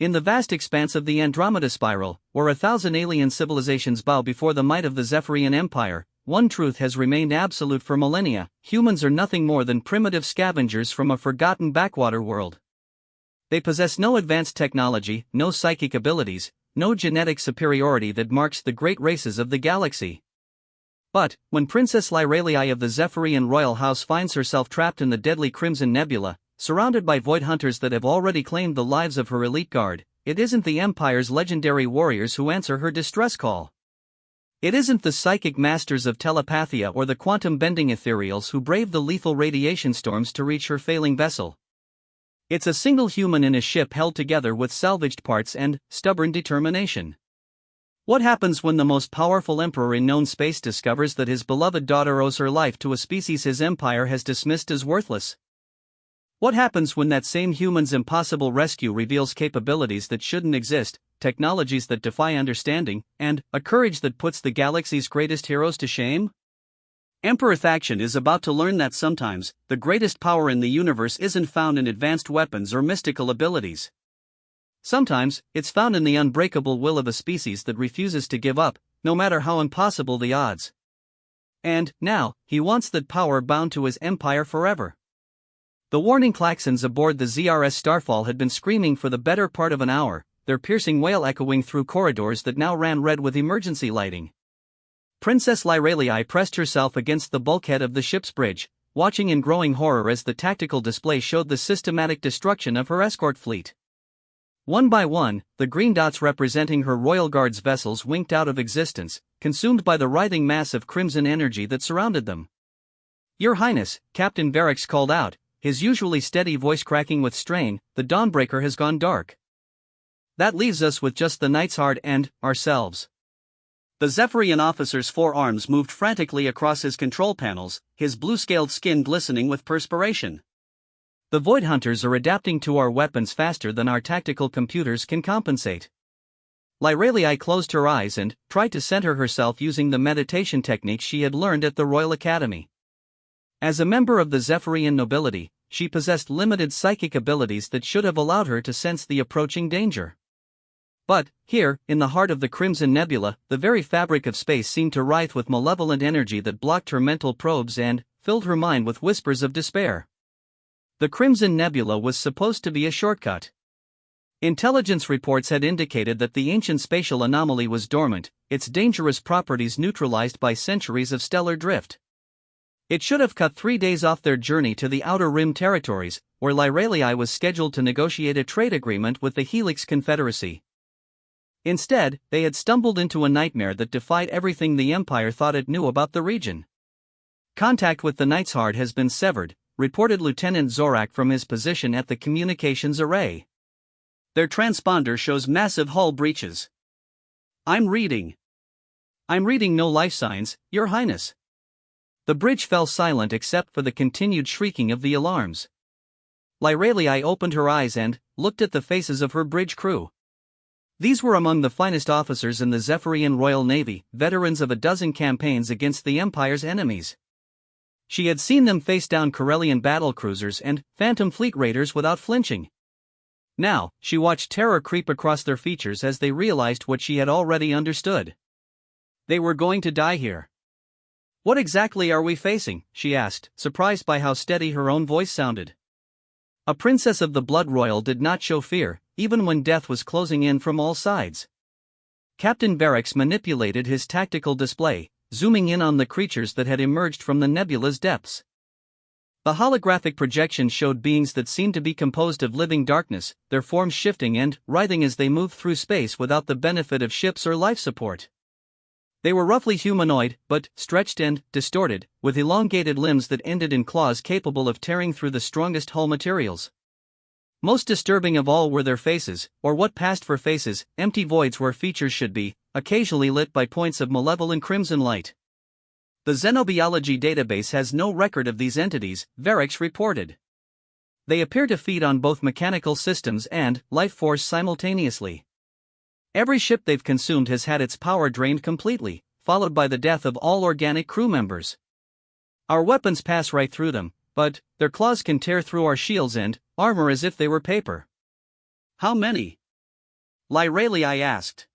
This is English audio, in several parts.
In the vast expanse of the Andromeda Spiral, where 1,000 alien civilizations bow before the might of the Zephyrian Empire, one truth has remained absolute for millennia: humans are nothing more than primitive scavengers from a forgotten backwater world. They possess no advanced technology, no psychic abilities, no genetic superiority that marks the great races of the galaxy. But, when Princess Lyralii of the Zephyrian royal house finds herself trapped in the deadly Crimson Nebula, surrounded by void hunters that have already claimed the lives of her elite guard, it isn't the Empire's legendary warriors who answer her distress call. It isn't the psychic masters of telepathia or the quantum-bending ethereals who brave the lethal radiation storms to reach her failing vessel. It's a single human in a ship held together with salvaged parts and stubborn determination. What happens when the most powerful emperor in known space discovers that his beloved daughter owes her life to a species his empire has dismissed as worthless? What happens when that same human's impossible rescue reveals capabilities that shouldn't exist, technologies that defy understanding, and a courage that puts the galaxy's greatest heroes to shame? Emperor Thaction is about to learn that sometimes, the greatest power in the universe isn't found in advanced weapons or mystical abilities. Sometimes, it's found in the unbreakable will of a species that refuses to give up, no matter how impossible the odds. And, now, he wants that power bound to his empire forever. The warning klaxons aboard the ZRS Starfall had been screaming for the better part of an hour, their piercing wail echoing through corridors that now ran red with emergency lighting. Princess Lyralii pressed herself against the bulkhead of the ship's bridge, watching in growing horror as the tactical display showed the systematic destruction of her escort fleet. One by one, the green dots representing her Royal Guard's vessels winked out of existence, consumed by the writhing mass of crimson energy that surrounded them. "Your Highness," Captain Varix called out, his usually steady voice cracking with strain, "the Dawnbreaker has gone dark. That leaves us with just the Knightsguard and ourselves." The Zephyrian officer's forearms moved frantically across his control panels, his blue-scaled skin glistening with perspiration. "The Void Hunters are adapting to our weapons faster than our tactical computers can compensate." Lyralii closed her eyes and tried to center herself using the meditation technique she had learned at the Royal Academy. As a member of the Zephyrian nobility, she possessed limited psychic abilities that should have allowed her to sense the approaching danger. But, here, in the heart of the Crimson Nebula, the very fabric of space seemed to writhe with malevolent energy that blocked her mental probes and filled her mind with whispers of despair. The Crimson Nebula was supposed to be a shortcut. Intelligence reports had indicated that the ancient spatial anomaly was dormant, its dangerous properties neutralized by centuries of stellar drift. It should have cut 3 days off their journey to the Outer Rim territories, where Lyralii was scheduled to negotiate a trade agreement with the Helix Confederacy. Instead, they had stumbled into a nightmare that defied everything the Empire thought it knew about the region. "Contact with the Knightsguard has been severed," reported Lieutenant Zorak from his position at the communications array. "Their transponder shows massive hull breaches. I'm reading no life signs, Your Highness." The bridge fell silent except for the continued shrieking of the alarms. Lyralii opened her eyes and looked at the faces of her bridge crew. These were among the finest officers in the Zephyrian Royal Navy, veterans of a dozen campaigns against the Empire's enemies. She had seen them face down Corellian battlecruisers and Phantom Fleet raiders without flinching. Now, she watched terror creep across their features as they realized what she had already understood. They were going to die here. "What exactly are we facing?" she asked, surprised by how steady her own voice sounded. A princess of the blood royal did not show fear, even when death was closing in from all sides. Captain Varix manipulated his tactical display, zooming in on the creatures that had emerged from the nebula's depths. The holographic projection showed beings that seemed to be composed of living darkness, their forms shifting and writhing as they moved through space without the benefit of ships or life support. They were roughly humanoid, but stretched and distorted, with elongated limbs that ended in claws capable of tearing through the strongest hull materials. Most disturbing of all were their faces, or what passed for faces, empty voids where features should be, occasionally lit by points of malevolent crimson light. "The Xenobiology database has no record of these entities," Varix reported. "They appear to feed on both mechanical systems and life force simultaneously. Every ship they've consumed has had its power drained completely, followed by the death of all organic crew members. Our weapons pass right through them, but their claws can tear through our shields and armor as if they were paper." "How many?" Lyralii asked.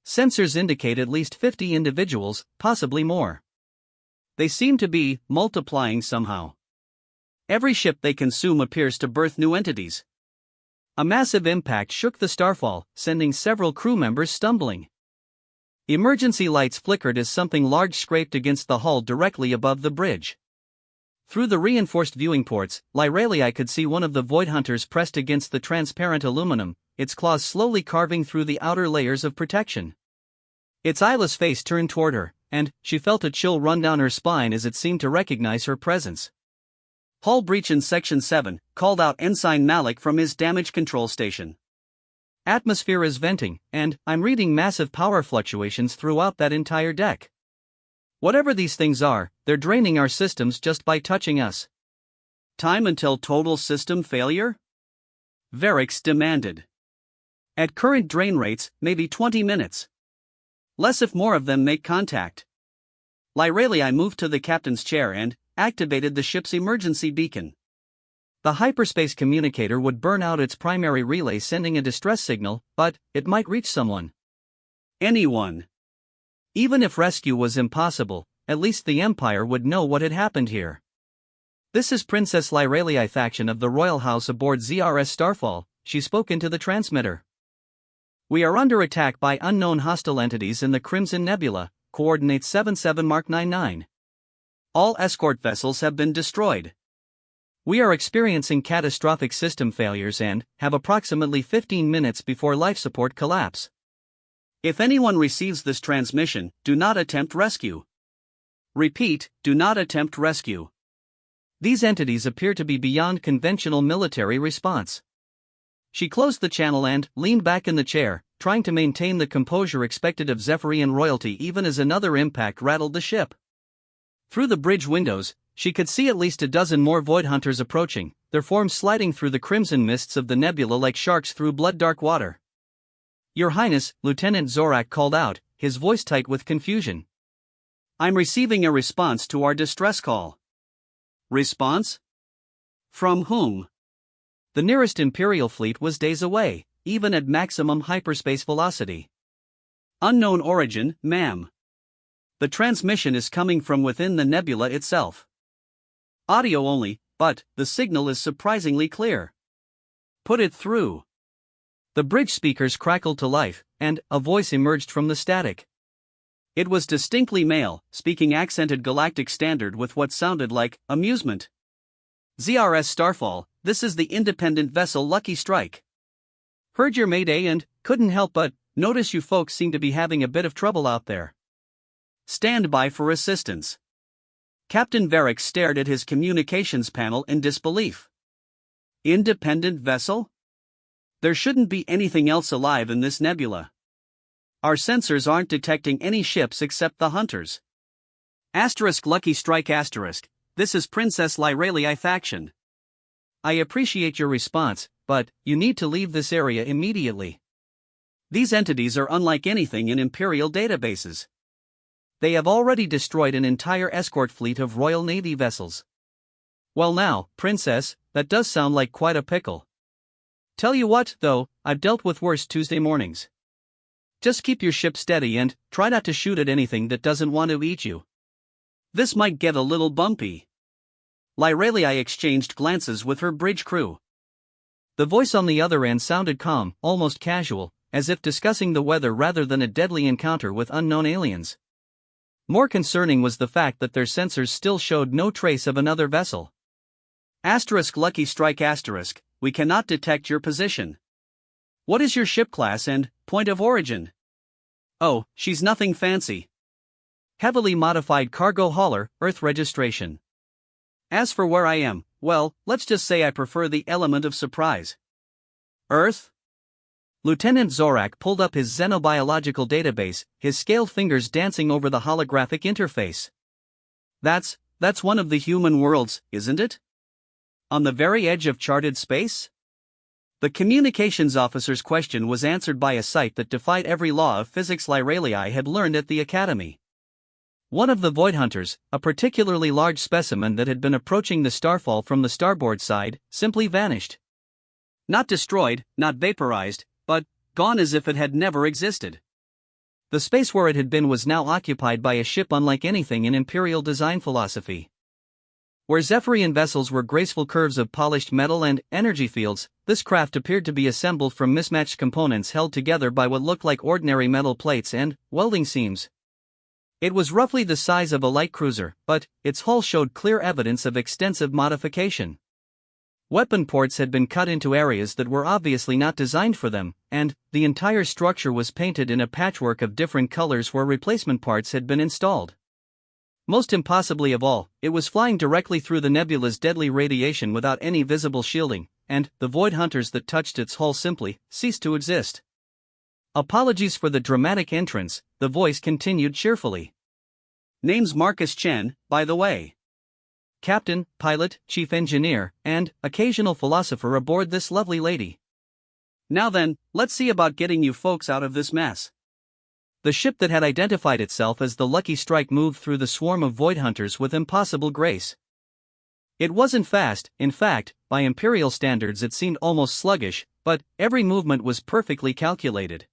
Sensors indicate at least 50 individuals, possibly more. They seem to be multiplying somehow. Every ship they consume appears to birth new entities. A massive impact shook the starfall, sending several crew members stumbling. Emergency lights flickered as something large scraped against the hull directly above the bridge. Through the reinforced viewing ports, Lyralii could see one of the Void Hunters pressed against the transparent aluminum, its claws slowly carving through the outer layers of protection. Its eyeless face turned toward her, and she felt a chill run down her spine as it seemed to recognize her presence. Hull breach in Section 7, called out Ensign Malik from his damage control station. Atmosphere is venting, and I'm reading massive power fluctuations throughout that entire deck. Whatever these things are, they're draining our systems just by touching us. Time until total system failure? Varix demanded. At current drain rates, maybe 20 minutes. Less if more of them make contact. Lyralii moved to the captain's chair and activated the ship's emergency beacon. The hyperspace communicator would burn out its primary relay, sending a distress signal, but it might reach someone. Anyone. Even if rescue was impossible, at least the Empire would know what had happened here. This is Princess Lyralii faction of the Royal House aboard ZRS Starfall, she spoke into the transmitter. We are under attack by unknown hostile entities in the Crimson Nebula, coordinates 77 Mark 99. All escort vessels have been destroyed. We are experiencing catastrophic system failures and have approximately 15 minutes before life support collapse. If anyone receives this transmission, do not attempt rescue. Repeat, do not attempt rescue. These entities appear to be beyond conventional military response. She closed the channel and leaned back in the chair, trying to maintain the composure expected of Zephyrian royalty even as another impact rattled the ship. Through the bridge windows, she could see at least a dozen more Void Hunters approaching, their forms sliding through the crimson mists of the nebula like sharks through blood-dark water. Your Highness, Lieutenant Zorak called out, his voice tight with confusion. I'm receiving a response to our distress call. Response? From whom? The nearest Imperial fleet was days away, even at maximum hyperspace velocity. Unknown origin, ma'am. The transmission is coming from within the nebula itself. Audio only, but the signal is surprisingly clear. Put it through. The bridge speakers crackled to life, and a voice emerged from the static. It was distinctly male, speaking accented galactic standard with what sounded like amusement. ZRS Starfall, this is the independent vessel Lucky Strike. Heard your mayday and couldn't help but notice you folks seem to be having a bit of trouble out there. Stand by for assistance. Captain Varix stared at his communications panel in disbelief. Independent vessel? There shouldn't be anything else alive in this nebula. Our sensors aren't detecting any ships except the Hunters. Lucky Strike *, this is Princess Lyralii faction. I appreciate your response, but you need to leave this area immediately. These entities are unlike anything in Imperial databases. They have already destroyed an entire escort fleet of Royal Navy vessels. Well now, Princess, that does sound like quite a pickle. Tell you what, though, I've dealt with worse Tuesday mornings. Just keep your ship steady and try not to shoot at anything that doesn't want to eat you. This might get a little bumpy. Lyralii exchanged glances with her bridge crew. The voice on the other end sounded calm, almost casual, as if discussing the weather rather than a deadly encounter with unknown aliens. More concerning was the fact that their sensors still showed no trace of another vessel. Lucky Strike *, we cannot detect your position. What is your ship class and point of origin? Oh, she's nothing fancy. Heavily modified cargo hauler, Earth registration. As for where I am, well, let's just say I prefer the element of surprise. Earth? Lieutenant Zorak pulled up his xenobiological database, his scaled fingers dancing over the holographic interface. That's one of the human worlds, isn't it? On the very edge of charted space? The communications officer's question was answered by a sight that defied every law of physics Lyralii had learned at the academy. One of the Void Hunters, a particularly large specimen that had been approaching the starfall from the starboard side, simply vanished. Not destroyed, not vaporized, but gone as if it had never existed. The space where it had been was now occupied by a ship unlike anything in Imperial design philosophy. Where Zephyrian vessels were graceful curves of polished metal and energy fields, this craft appeared to be assembled from mismatched components held together by what looked like ordinary metal plates and welding seams. It was roughly the size of a light cruiser, but its hull showed clear evidence of extensive modification. Weapon ports had been cut into areas that were obviously not designed for them, and the entire structure was painted in a patchwork of different colors where replacement parts had been installed. Most impossibly of all, it was flying directly through the nebula's deadly radiation without any visible shielding, and the void hunters that touched its hull simply ceased to exist. Apologies for the dramatic entrance, the voice continued cheerfully. Name's Marcus Chen, by the way. Captain, pilot, chief engineer, and occasional philosopher aboard this lovely lady. Now then, let's see about getting you folks out of this mess. The ship that had identified itself as the Lucky Strike moved through the swarm of void hunters with impossible grace. It wasn't fast, in fact, by Imperial standards it seemed almost sluggish, but every movement was perfectly calculated.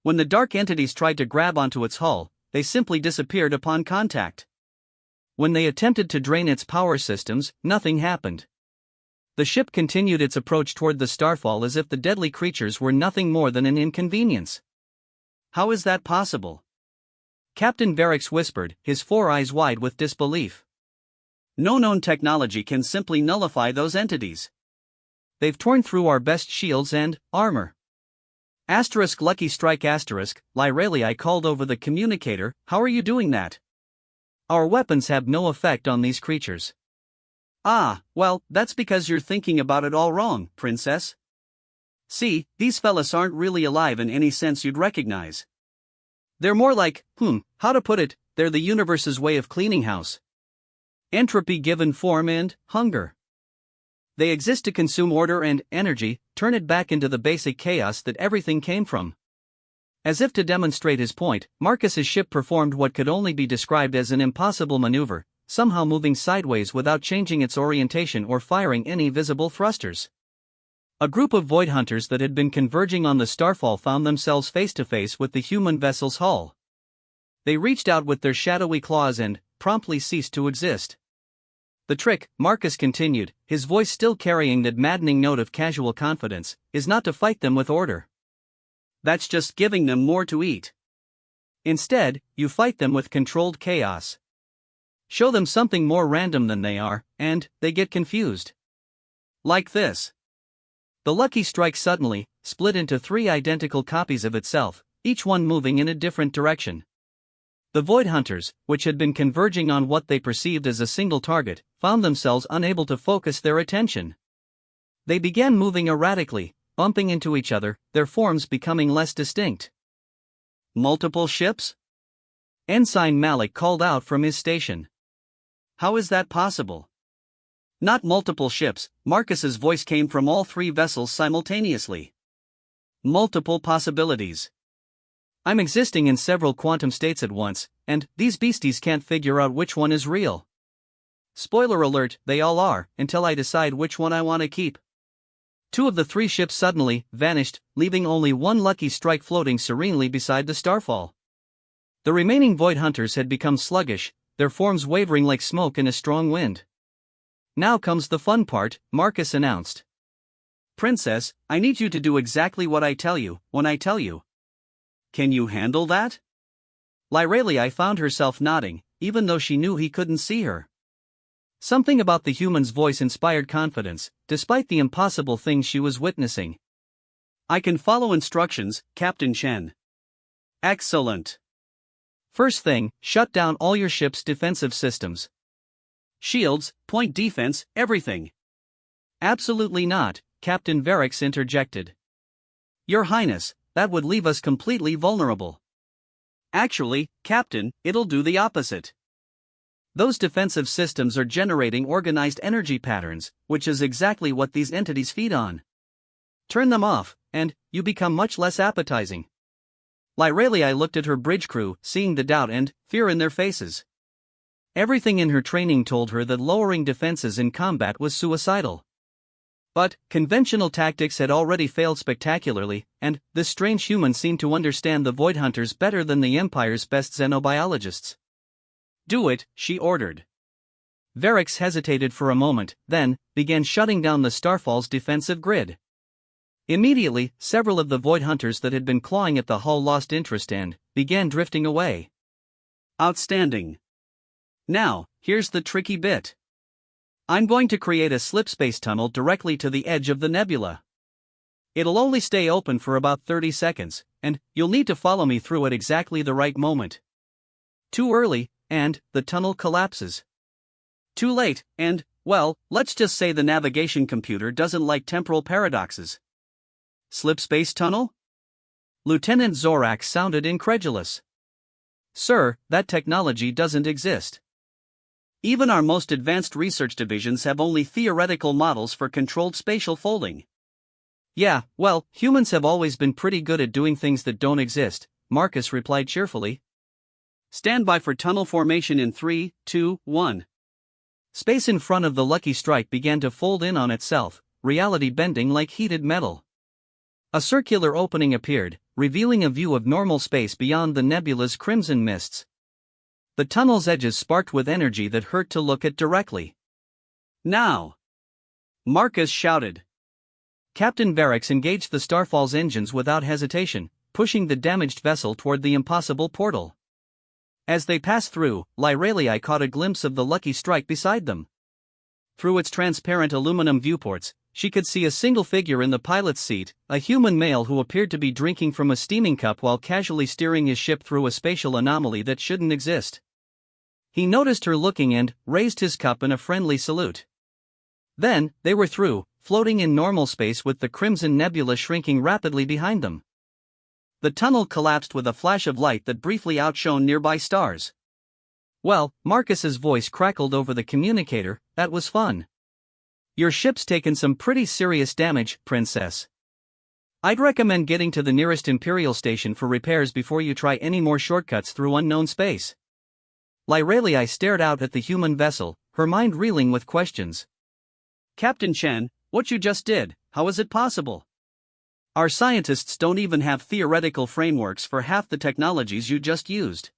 When the dark entities tried to grab onto its hull, they simply disappeared upon contact. When they attempted to drain its power systems, nothing happened. The ship continued its approach toward the starfall as if the deadly creatures were nothing more than an inconvenience. How is that possible? Captain Varix whispered, his four eyes wide with disbelief. No known technology can simply nullify those entities. They've torn through our best shields and armor. Lucky Strike Lyreli called over the communicator, how are you doing that? Our weapons have no effect on these creatures. Ah, well, that's because you're thinking about it all wrong, princess. See, these fellas aren't really alive in any sense you'd recognize. They're more like, how to put it, they're the universe's way of cleaning house. Entropy given form and hunger. They exist to consume order and energy, turn it back into the basic chaos that everything came from. As if to demonstrate his point, Marcus's ship performed what could only be described as an impossible maneuver, somehow moving sideways without changing its orientation or firing any visible thrusters. A group of void hunters that had been converging on the starfall found themselves face to face with the human vessel's hull. They reached out with their shadowy claws and promptly ceased to exist. The trick, Marcus continued, his voice still carrying that maddening note of casual confidence, is not to fight them with order. That's just giving them more to eat. Instead, you fight them with controlled chaos. Show them something more random than they are, and they get confused. Like this. The Lucky Strike suddenly split into 3 identical copies of itself, each one moving in a different direction. The void hunters, which had been converging on what they perceived as a single target, found themselves unable to focus their attention. They began moving erratically, bumping into each other, their forms becoming less distinct. Multiple ships? Ensign Malik called out from his station. How is that possible? Not multiple ships, Marcus's voice came from all 3 vessels simultaneously. Multiple possibilities. I'm existing in several quantum states at once, and these beasties can't figure out which one is real. Spoiler alert, they all are, until I decide which one I want to keep. 2 of the 3 ships suddenly vanished, leaving only 1 Lucky Strike floating serenely beside the starfall. The remaining void hunters had become sluggish, their forms wavering like smoke in a strong wind. Now comes the fun part, Marcus announced. Princess, I need you to do exactly what I tell you, when I tell you. Can you handle that? Lyreli found herself nodding, even though she knew he couldn't see her. Something about the human's voice inspired confidence, despite the impossible things she was witnessing. I can follow instructions, Captain Chen. Excellent. First thing, shut down all your ship's defensive systems. Shields, point defense, everything. Absolutely not, Captain Varix interjected. Your Highness, that would leave us completely vulnerable. Actually, Captain, it'll do the opposite. Those defensive systems are generating organized energy patterns, which is exactly what these entities feed on. Turn them off, and you become much less appetizing. Lyreli looked at her bridge crew, seeing the doubt and fear in their faces. Everything in her training told her that lowering defenses in combat was suicidal. But conventional tactics had already failed spectacularly, and this strange human seemed to understand the Void Hunters better than the Empire's best xenobiologists. "Do it," she ordered. Varix hesitated for a moment, then began shutting down the Starfall's defensive grid. Immediately, several of the Void Hunters that had been clawing at the hull lost interest and began drifting away. "Outstanding. Now, here's the tricky bit. I'm going to create a slipspace tunnel directly to the edge of the nebula. It'll only stay open for about 30 seconds, and you'll need to follow me through at exactly the right moment. Too early, and the tunnel collapses. Too late, and, well, let's just say the navigation computer doesn't like temporal paradoxes." "Slipspace tunnel?" Lieutenant Zorak sounded incredulous. "Sir, that technology doesn't exist. Even our most advanced research divisions have only theoretical models for controlled spatial folding." "Yeah, well, humans have always been pretty good at doing things that don't exist," Marcus replied cheerfully. "Stand by for tunnel formation in 3, 2, 1. Space in front of the Lucky Strike began to fold in on itself, reality bending like heated metal. A circular opening appeared, revealing a view of normal space beyond the nebula's crimson mists. The tunnel's edges sparked with energy that hurt to look at directly. "Now!" Marcus shouted. Captain Varix engaged the Starfall's engines without hesitation, pushing the damaged vessel toward the impossible portal. As they passed through, Lyralii caught a glimpse of the Lucky Strike beside them. Through its transparent aluminum viewports, she could see a single figure in the pilot's seat, a human male who appeared to be drinking from a steaming cup while casually steering his ship through a spatial anomaly that shouldn't exist. He noticed her looking and raised his cup in a friendly salute. Then, they were through, floating in normal space with the crimson nebula shrinking rapidly behind them. The tunnel collapsed with a flash of light that briefly outshone nearby stars. "Well," Marcus's voice crackled over the communicator, "that was fun. Your ship's taken some pretty serious damage, Princess. I'd recommend getting to the nearest Imperial station for repairs before you try any more shortcuts through unknown space." Lyralii stared out at the human vessel, her mind reeling with questions. "Captain Chen, what you just did, how is it possible? Our scientists don't even have theoretical frameworks for half the technologies you just used."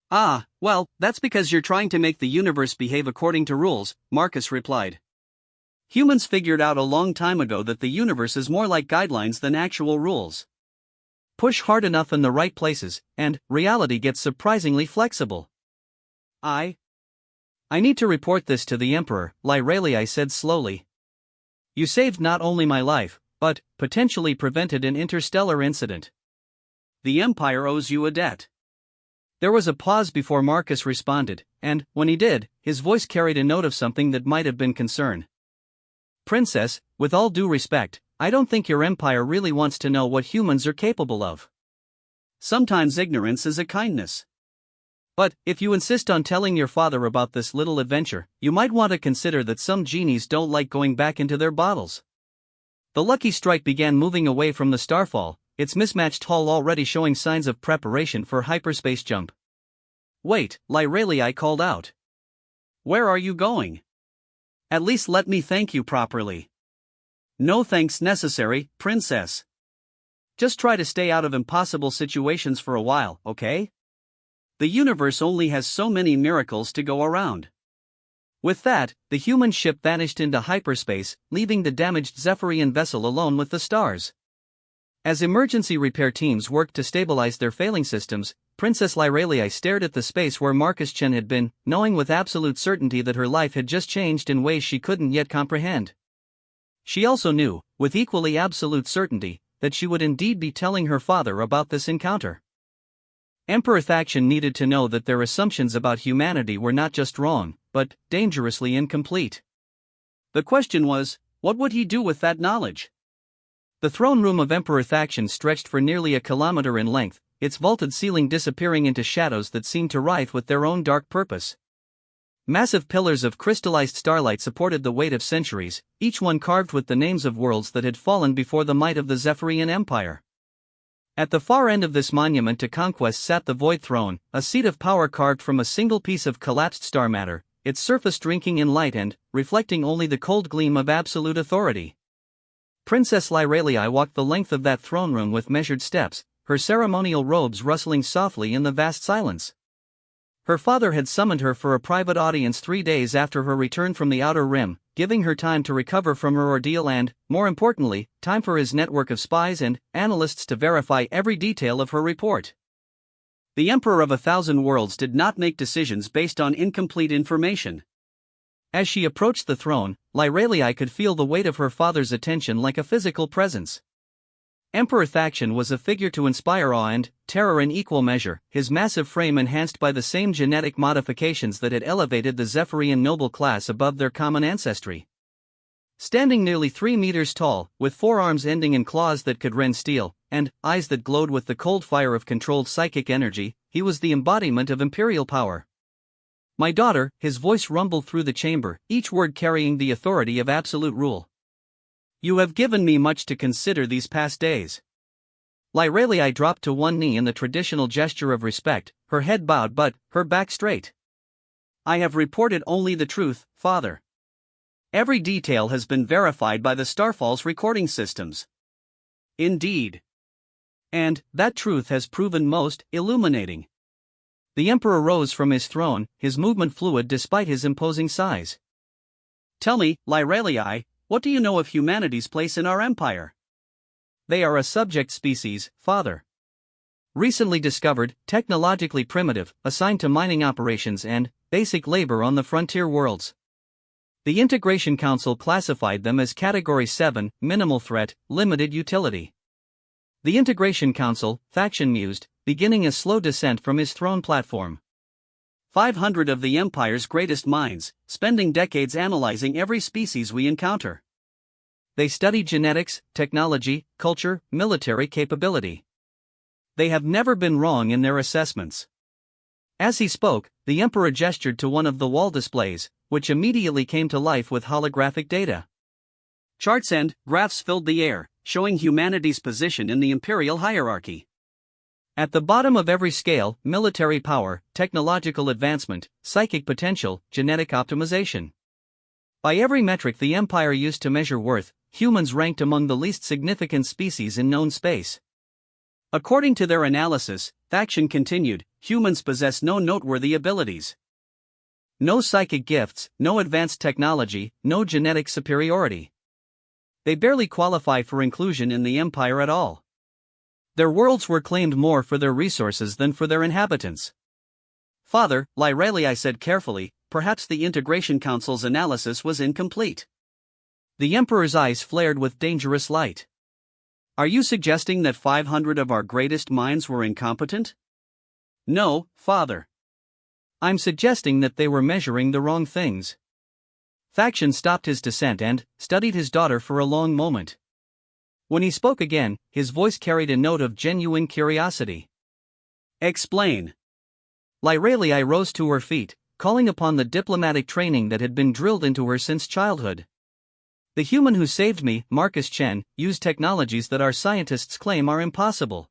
"Ah, well, that's because you're trying to make the universe behave according to rules," Marcus replied. "Humans figured out a long time ago that the universe is more like guidelines than actual rules. Push hard enough in the right places, and reality gets surprisingly flexible." I need to report this to the Emperor," Lyralii said slowly. "You saved not only my life, but potentially prevented an interstellar incident. The Empire owes you a debt." There was a pause before Marcus responded, and, when he did, his voice carried a note of something that might have been concern. "Princess, with all due respect, I don't think your Empire really wants to know what humans are capable of. Sometimes ignorance is a kindness. But, if you insist on telling your father about this little adventure, you might want to consider that some genies don't like going back into their bottles." The Lucky Strike began moving away from the Starfall, its mismatched hull already showing signs of preparation for hyperspace jump. "Wait," Lyralii called out. "Where are you going? At least let me thank you properly." "No thanks necessary, Princess. Just try to stay out of impossible situations for a while, okay? The universe only has so many miracles to go around." With that, the human ship vanished into hyperspace, leaving the damaged Zephyrian vessel alone with the stars. As emergency repair teams worked to stabilize their failing systems, Princess Lyralii stared at the space where Marcus Chen had been, knowing with absolute certainty that her life had just changed in ways she couldn't yet comprehend. She also knew, with equally absolute certainty, that she would indeed be telling her father about this encounter. Emperor Thaction needed to know that their assumptions about humanity were not just wrong, but dangerously incomplete. The question was, what would he do with that knowledge? The throne room of Emperor Thaction stretched for nearly a kilometer in length, its vaulted ceiling disappearing into shadows that seemed to writhe with their own dark purpose. Massive pillars of crystallized starlight supported the weight of centuries, each one carved with the names of worlds that had fallen before the might of the Zephyrian Empire. At the far end of this monument to conquest sat the Void Throne, a seat of power carved from a single piece of collapsed star matter, its surface drinking in light and reflecting only the cold gleam of absolute authority. Princess Lyralii walked the length of that throne room with measured steps, her ceremonial robes rustling softly in the vast silence. Her father had summoned her for a private audience 3 days after her return from the Outer Rim, giving her time to recover from her ordeal and, more importantly, time for his network of spies and analysts to verify every detail of her report. The Emperor of 1,000 Worlds did not make decisions based on incomplete information. As she approached the throne, Lyralii could feel the weight of her father's attention like a physical presence. Emperor Thaction was a figure to inspire awe and terror in equal measure, his massive frame enhanced by the same genetic modifications that had elevated the Zephyrian noble class above their common ancestry. Standing nearly 3 meters tall, with forearms ending in claws that could rend steel, and eyes that glowed with the cold fire of controlled psychic energy, he was the embodiment of imperial power. "My daughter," his voice rumbled through the chamber, each word carrying the authority of absolute rule. "You have given me much to consider these past days." Lyralii dropped to one knee in the traditional gesture of respect, her head bowed but her back straight. "I have reported only the truth, Father. Every detail has been verified by the Starfall's recording systems." "Indeed. And that truth has proven most illuminating." The Emperor rose from his throne, his movement fluid despite his imposing size. "Tell me, Lyralii, what do you know of humanity's place in our empire?" "They are a subject species, Father. Recently discovered, technologically primitive, assigned to mining operations and basic labor on the frontier worlds. The Integration Council classified them as Category 7, minimal threat, limited utility." The Integration Council, Thaction mused, beginning a slow descent from his throne platform. 500 of the Empire's greatest minds, spending decades analyzing every species we encounter. They study genetics, technology, culture, military capability. They have never been wrong in their assessments. As he spoke, the Emperor gestured to one of the wall displays, which immediately came to life with holographic data. Charts and graphs filled the air, showing humanity's position in the imperial hierarchy. At the bottom of every scale, military power, technological advancement, psychic potential, genetic optimization. By every metric the Empire used to measure worth, humans ranked among the least significant species in known space. According to their analysis, Thaction continued, humans possess no noteworthy abilities. No psychic gifts, no advanced technology, no genetic superiority. They barely qualify for inclusion in the Empire at all. Their worlds were claimed more for their resources than for their inhabitants. "Father," Lyralii said carefully, "perhaps the Integration Council's analysis was incomplete." The Emperor's eyes flared with dangerous light. "Are you suggesting that 500 of our greatest minds were incompetent?" "No, Father. I'm suggesting that they were measuring the wrong things." Thaction stopped his descent and studied his daughter for a long moment. When he spoke again, his voice carried a note of genuine curiosity. "Explain." Lyralii rose to her feet, calling upon the diplomatic training that had been drilled into her since childhood. "The human who saved me, Marcus Chen, used technologies that our scientists claim are impossible.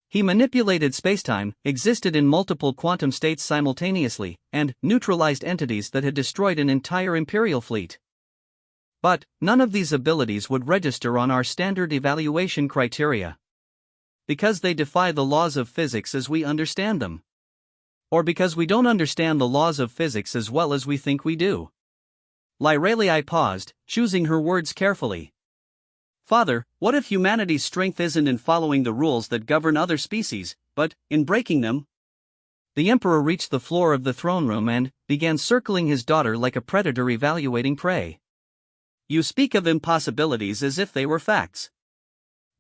He manipulated spacetime, existed in multiple quantum states simultaneously, and neutralized entities that had destroyed an entire imperial fleet. But none of these abilities would register on our standard evaluation criteria. Because they defy the laws of physics as we understand them. Or because we don't understand the laws of physics as well as we think we do." Lyralii paused, choosing her words carefully. "Father, what if humanity's strength isn't in following the rules that govern other species, but in breaking them?" The Emperor reached the floor of the throne room and began circling his daughter like a predator evaluating prey. "You speak of impossibilities as if they were facts.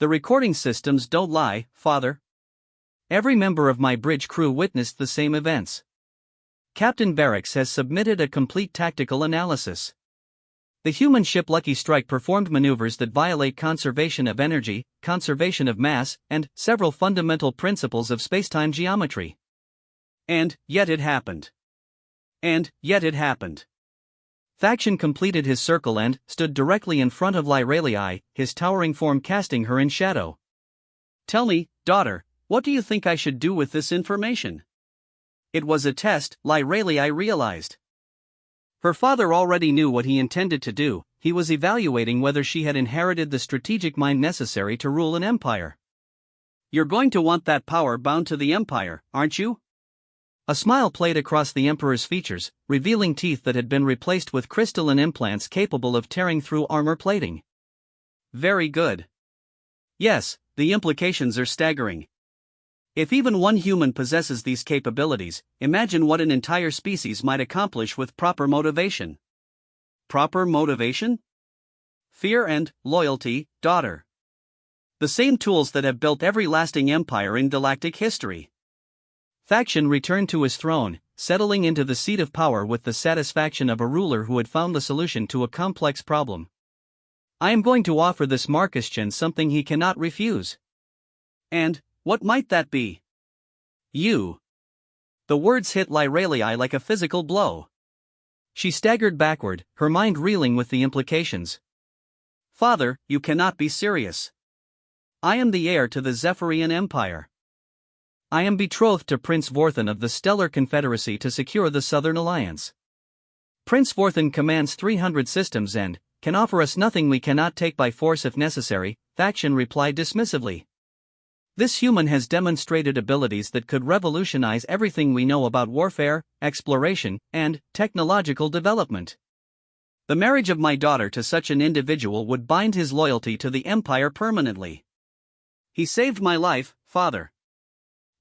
The recording systems don't lie, Father. Every member of my bridge crew witnessed the same events. Captain Barracks has submitted a complete tactical analysis. The human ship Lucky Strike performed maneuvers that violate conservation of energy, conservation of mass, and several fundamental principles of spacetime geometry. And yet it happened. And yet it happened." Thaction completed his circle and stood directly in front of Lyralii, his towering form casting her in shadow. "Tell me, daughter, what do you think I should do with this information?" It was a test, Lyralii realized. Her father already knew what he intended to do. He was evaluating whether she had inherited the strategic mind necessary to rule an empire. You're going to want that power bound to the empire, aren't you? A smile played across the emperor's features, revealing teeth that had been replaced with crystalline implants capable of tearing through armor plating. Very good. Yes, the implications are staggering. If even one human possesses these capabilities, imagine what an entire species might accomplish with proper motivation. Proper motivation? Fear and loyalty, daughter. The same tools that have built every lasting empire in galactic history. Faction returned to his throne, settling into the seat of power with the satisfaction of a ruler who had found the solution to a complex problem. I am going to offer this Marcus Chen something he cannot refuse. And what might that be? You. The words hit Lyralii like a physical blow. She staggered backward, her mind reeling with the implications. Father, you cannot be serious. I am the heir to the Zephyrian Empire. I am betrothed to Prince Vorthan of the Stellar Confederacy to secure the Southern Alliance. Prince Vorthan commands 300 systems and can offer us nothing we cannot take by force if necessary, Faction replied dismissively. This human has demonstrated abilities that could revolutionize everything we know about warfare, exploration, and technological development. The marriage of my daughter to such an individual would bind his loyalty to the Empire permanently. He saved my life, father.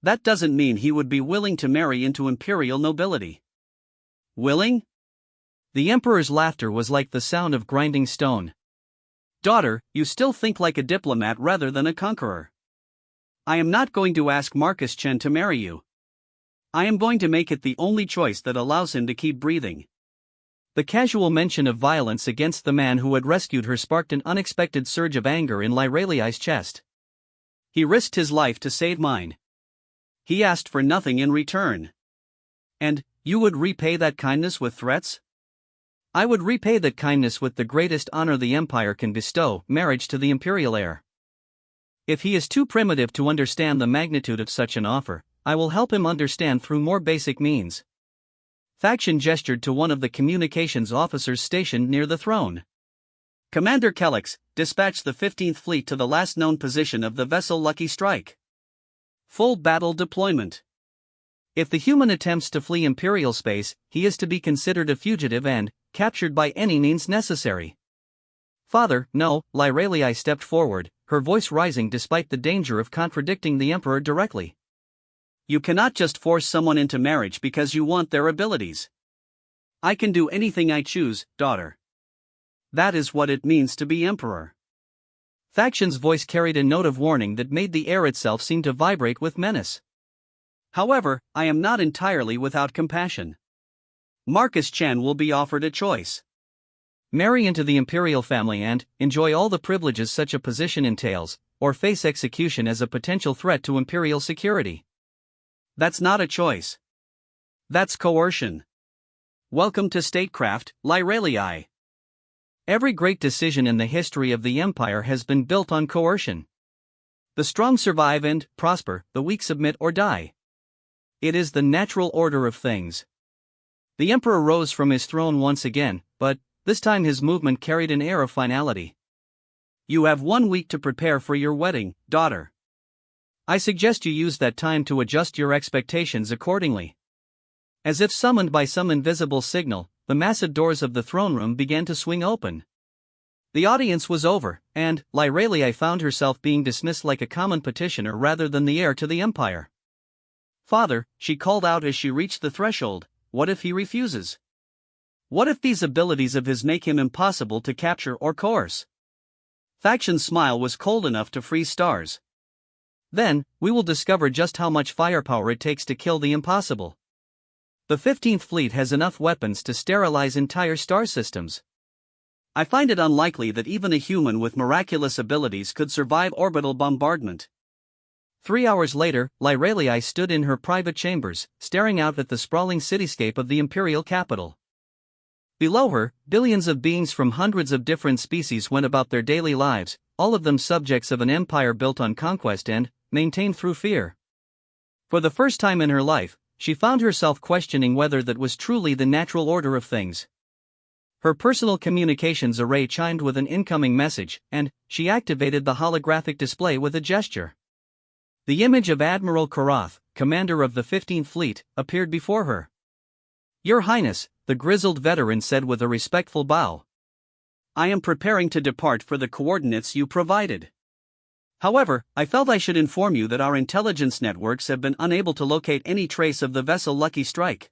That doesn't mean he would be willing to marry into imperial nobility. Willing? The emperor's laughter was like the sound of grinding stone. Daughter, you still think like a diplomat rather than a conqueror. I am not going to ask Marcus Chen to marry you. I am going to make it the only choice that allows him to keep breathing. The casual mention of violence against the man who had rescued her sparked an unexpected surge of anger in Lyralii's chest. He risked his life to save mine. He asked for nothing in return. And you would repay that kindness with threats? I would repay that kindness with the greatest honor the Empire can bestow, marriage to the imperial heir. If he is too primitive to understand the magnitude of such an offer, I will help him understand through more basic means. Faction gestured to one of the communications officers stationed near the throne. Commander Kellex, dispatch the 15th Fleet to the last known position of the vessel Lucky Strike. Full battle deployment. If the human attempts to flee Imperial space, he is to be considered a fugitive and captured by any means necessary. Father, no, Lyralii stepped forward, her voice rising despite the danger of contradicting the Emperor directly. You cannot just force someone into marriage because you want their abilities. I can do anything I choose, daughter. That is what it means to be Emperor. Faction's voice carried a note of warning that made the air itself seem to vibrate with menace. However, I am not entirely without compassion. Marcus Chen will be offered a choice. Marry into the imperial family and enjoy all the privileges such a position entails, or face execution as a potential threat to imperial security. That's not a choice. That's coercion. Welcome to statecraft, Lyralii. Every great decision in the history of the Empire has been built on coercion. The strong survive and prosper, the weak submit or die. It is the natural order of things. The Emperor rose from his throne once again, but this time his movement carried an air of finality. You have 1 week to prepare for your wedding, daughter. I suggest you use that time to adjust your expectations accordingly. As if summoned by some invisible signal, the massive doors of the throne room began to swing open. The audience was over, and Lyralii found herself being dismissed like a common petitioner rather than the heir to the Empire. Father, she called out as she reached the threshold, what if he refuses? What if these abilities of his make him impossible to capture or coerce? Faction's smile was cold enough to freeze stars. Then, we will discover just how much firepower it takes to kill the impossible. The 15th Fleet has enough weapons to sterilize entire star systems. I find it unlikely that even a human with miraculous abilities could survive orbital bombardment. 3 hours later, Lyralii stood in her private chambers, staring out at the sprawling cityscape of the imperial capital. Below her, billions of beings from hundreds of different species went about their daily lives, all of them subjects of an empire built on conquest and maintained through fear. For the first time in her life, she found herself questioning whether that was truly the natural order of things. Her personal communications array chimed with an incoming message, and she activated the holographic display with a gesture. The image of Admiral Karath, commander of the 15th Fleet, appeared before her. "Your Highness," the grizzled veteran said with a respectful bow. "I am preparing to depart for the coordinates you provided. However, I felt I should inform you that our intelligence networks have been unable to locate any trace of the vessel Lucky Strike.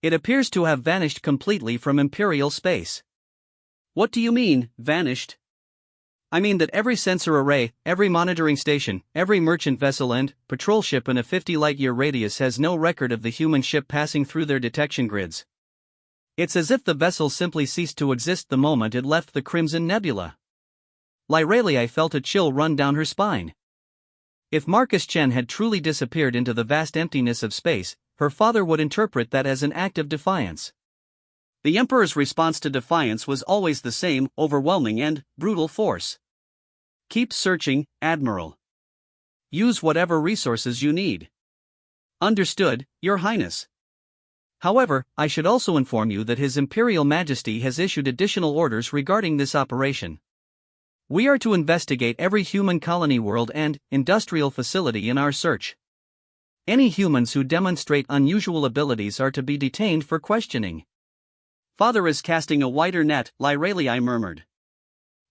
It appears to have vanished completely from Imperial space." "What do you mean, vanished?" "I mean that every sensor array, every monitoring station, every merchant vessel and patrol ship in a 50 light-year radius has no record of the human ship passing through their detection grids. It's as if the vessel simply ceased to exist the moment it left the Crimson Nebula." Lyraeli felt a chill run down her spine. If Marcus Chen had truly disappeared into the vast emptiness of space, her father would interpret that as an act of defiance. The Emperor's response to defiance was always the same: overwhelming and brutal force. "Keep searching, Admiral. Use whatever resources you need." "Understood, Your Highness. However, I should also inform you that His Imperial Majesty has issued additional orders regarding this operation. We are to investigate every human colony, world, and industrial facility in our search. Any humans who demonstrate unusual abilities are to be detained for questioning." "Father is casting a wider net," Lyraeli murmured.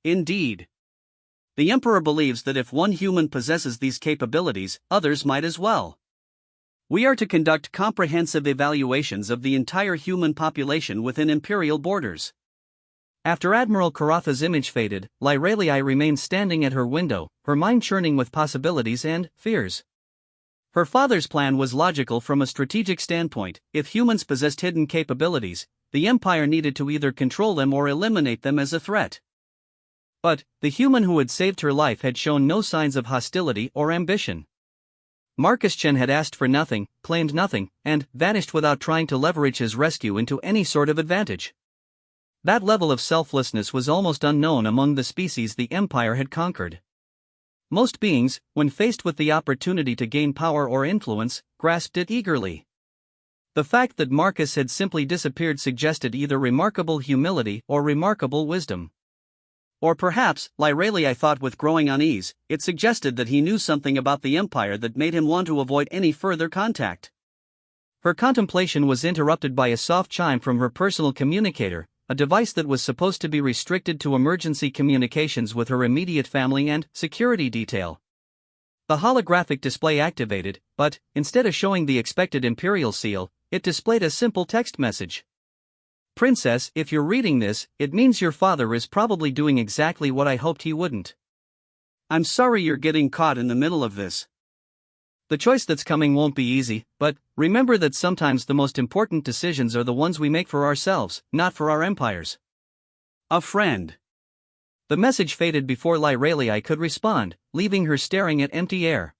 "Indeed. The Emperor believes that if one human possesses these capabilities, others might as well. We are to conduct comprehensive evaluations of the entire human population within Imperial borders." After Admiral Karatha's image faded, Lyraeli remained standing at her window, her mind churning with possibilities and fears. Her father's plan was logical from a strategic standpoint. If humans possessed hidden capabilities, the Empire needed to either control them or eliminate them as a threat. But the human who had saved her life had shown no signs of hostility or ambition. Marcus Chen had asked for nothing, claimed nothing, and vanished without trying to leverage his rescue into any sort of advantage. That level of selflessness was almost unknown among the species the Empire had conquered. Most beings, when faced with the opportunity to gain power or influence, grasped it eagerly. The fact that Marcus had simply disappeared suggested either remarkable humility or remarkable wisdom. Or perhaps, Lyraeli thought with growing unease, it suggested that he knew something about the Empire that made him want to avoid any further contact. Her contemplation was interrupted by a soft chime from her personal communicator, a device that was supposed to be restricted to emergency communications with her immediate family and security detail. The holographic display activated, but, instead of showing the expected Imperial seal, it displayed a simple text message. "Princess, if you're reading this, it means your father is probably doing exactly what I hoped he wouldn't. I'm sorry you're getting caught in the middle of this. The choice that's coming won't be easy, but remember that sometimes the most important decisions are the ones we make for ourselves, not for our empires. A friend." The message faded before Lyraeli could respond, leaving her staring at empty air.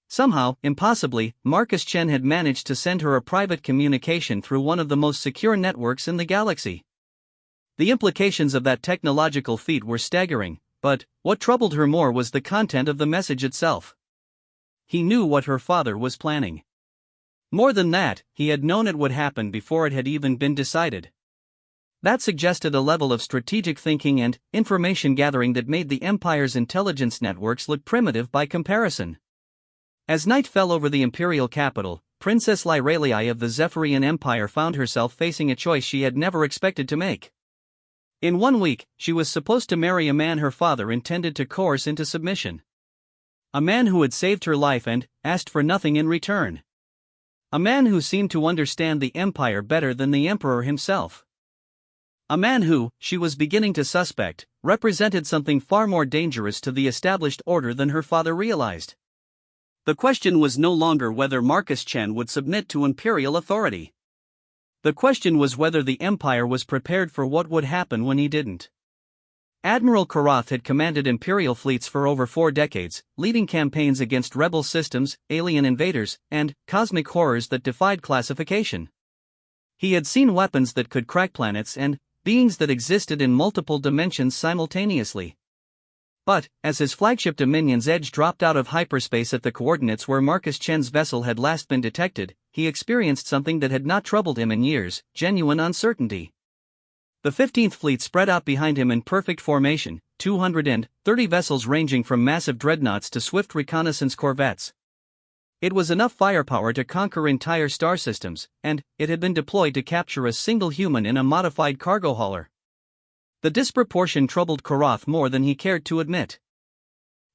Somehow, impossibly, Marcus Chen had managed to send her a private communication through one of the most secure networks in the galaxy. The implications of that technological feat were staggering, but what troubled her more was the content of the message itself. He knew what her father was planning. More than that, he had known it would happen before it had even been decided. That suggested a level of strategic thinking and information gathering that made the Empire's intelligence networks look primitive by comparison. As night fell over the Imperial capital, Princess Lyraeli of the Zephyrian Empire found herself facing a choice she had never expected to make. In 1 week, she was supposed to marry a man her father intended to coerce into submission. A man who had saved her life and asked for nothing in return. A man who seemed to understand the Empire better than the Emperor himself. A man who, she was beginning to suspect, represented something far more dangerous to the established order than her father realized. The question was no longer whether Marcus Chen would submit to Imperial authority. The question was whether the Empire was prepared for what would happen when he didn't. Admiral Karath had commanded Imperial fleets for over 4 decades, leading campaigns against rebel systems, alien invaders, and cosmic horrors that defied classification. He had seen weapons that could crack planets and beings that existed in multiple dimensions simultaneously. But, as his flagship Dominion's Edge dropped out of hyperspace at the coordinates where Marcus Chen's vessel had last been detected, he experienced something that had not troubled him in years: genuine uncertainty. The 15th Fleet spread out behind him in perfect formation, 230 vessels ranging from massive dreadnoughts to swift reconnaissance corvettes. It was enough firepower to conquer entire star systems, and it had been deployed to capture a single human in a modified cargo hauler. The disproportion troubled Karath more than he cared to admit.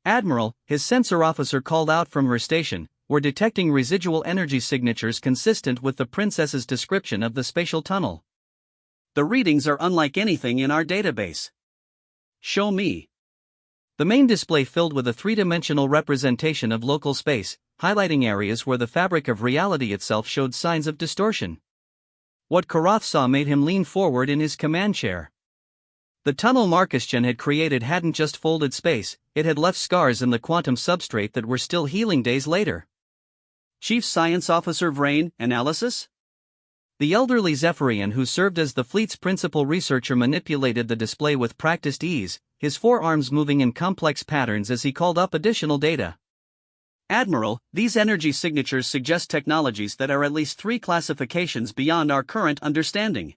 "Admiral," his sensor officer called out from her station, "we're detecting residual energy signatures consistent with the Princess's description of the spatial tunnel. The readings are unlike anything in our database." "Show me." The main display filled with a three-dimensional representation of local space, highlighting areas where the fabric of reality itself showed signs of distortion. What Karath saw made him lean forward in his command chair. The tunnel Marcusgen had created hadn't just folded space, it had left scars in the quantum substrate that were still healing days later. "Chief Science Officer Vrain, analysis?" The elderly Zephyrian who served as the fleet's principal researcher manipulated the display with practiced ease, his forearms moving in complex patterns as he called up additional data. "Admiral, these energy signatures suggest technologies that are at least 3 classifications beyond our current understanding."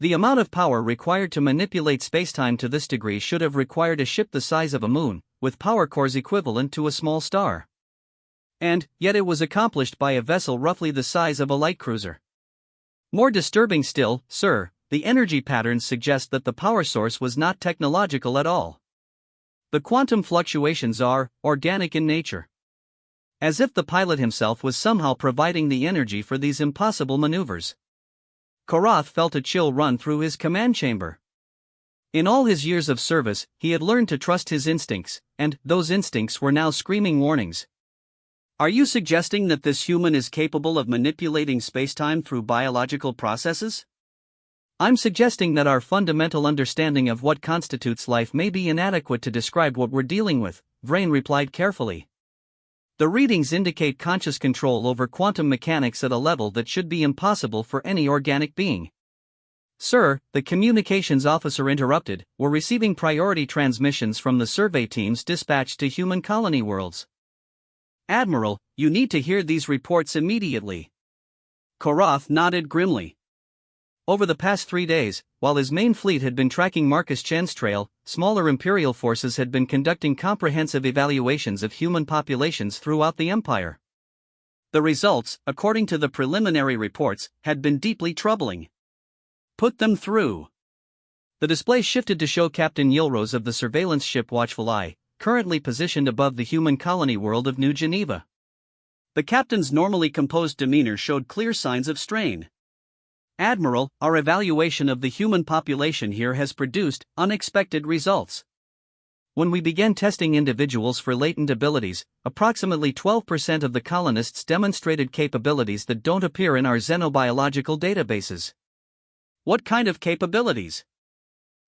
The amount of power required to manipulate spacetime to this degree should have required a ship the size of a moon, with power cores equivalent to a small star. And yet it was accomplished by a vessel roughly the size of a light cruiser. More disturbing still, sir, the energy patterns suggest that the power source was not technological at all. The quantum fluctuations are organic in nature. As if the pilot himself was somehow providing the energy for these impossible maneuvers. Karath felt a chill run through his command chamber. In all his years of service, he had learned to trust his instincts, and those instincts were now screaming warnings. "Are you suggesting that this human is capable of manipulating spacetime through biological processes?" "I'm suggesting that our fundamental understanding of what constitutes life may be inadequate to describe what we're dealing with," Vrain replied carefully. "The readings indicate conscious control over quantum mechanics at a level that should be impossible for any organic being." "Sir," the communications officer interrupted, "we're receiving priority transmissions from the survey teams dispatched to human colony worlds." "Admiral, you need to hear these reports immediately." Karath nodded grimly. Over the past 3 days, while his main fleet had been tracking Marcusgen's trail, smaller Imperial forces had been conducting comprehensive evaluations of human populations throughout the Empire. The results, according to the preliminary reports, had been deeply troubling. "Put them through." The display shifted to show Captain Yilrose of the surveillance ship Watchful Eye, currently positioned above the human colony world of New Geneva. The captain's normally composed demeanor showed clear signs of strain. "Admiral, our evaluation of the human population here has produced unexpected results. When we began testing individuals for latent abilities, approximately 12% of the colonists demonstrated capabilities that don't appear in our xenobiological databases." "What kind of capabilities?"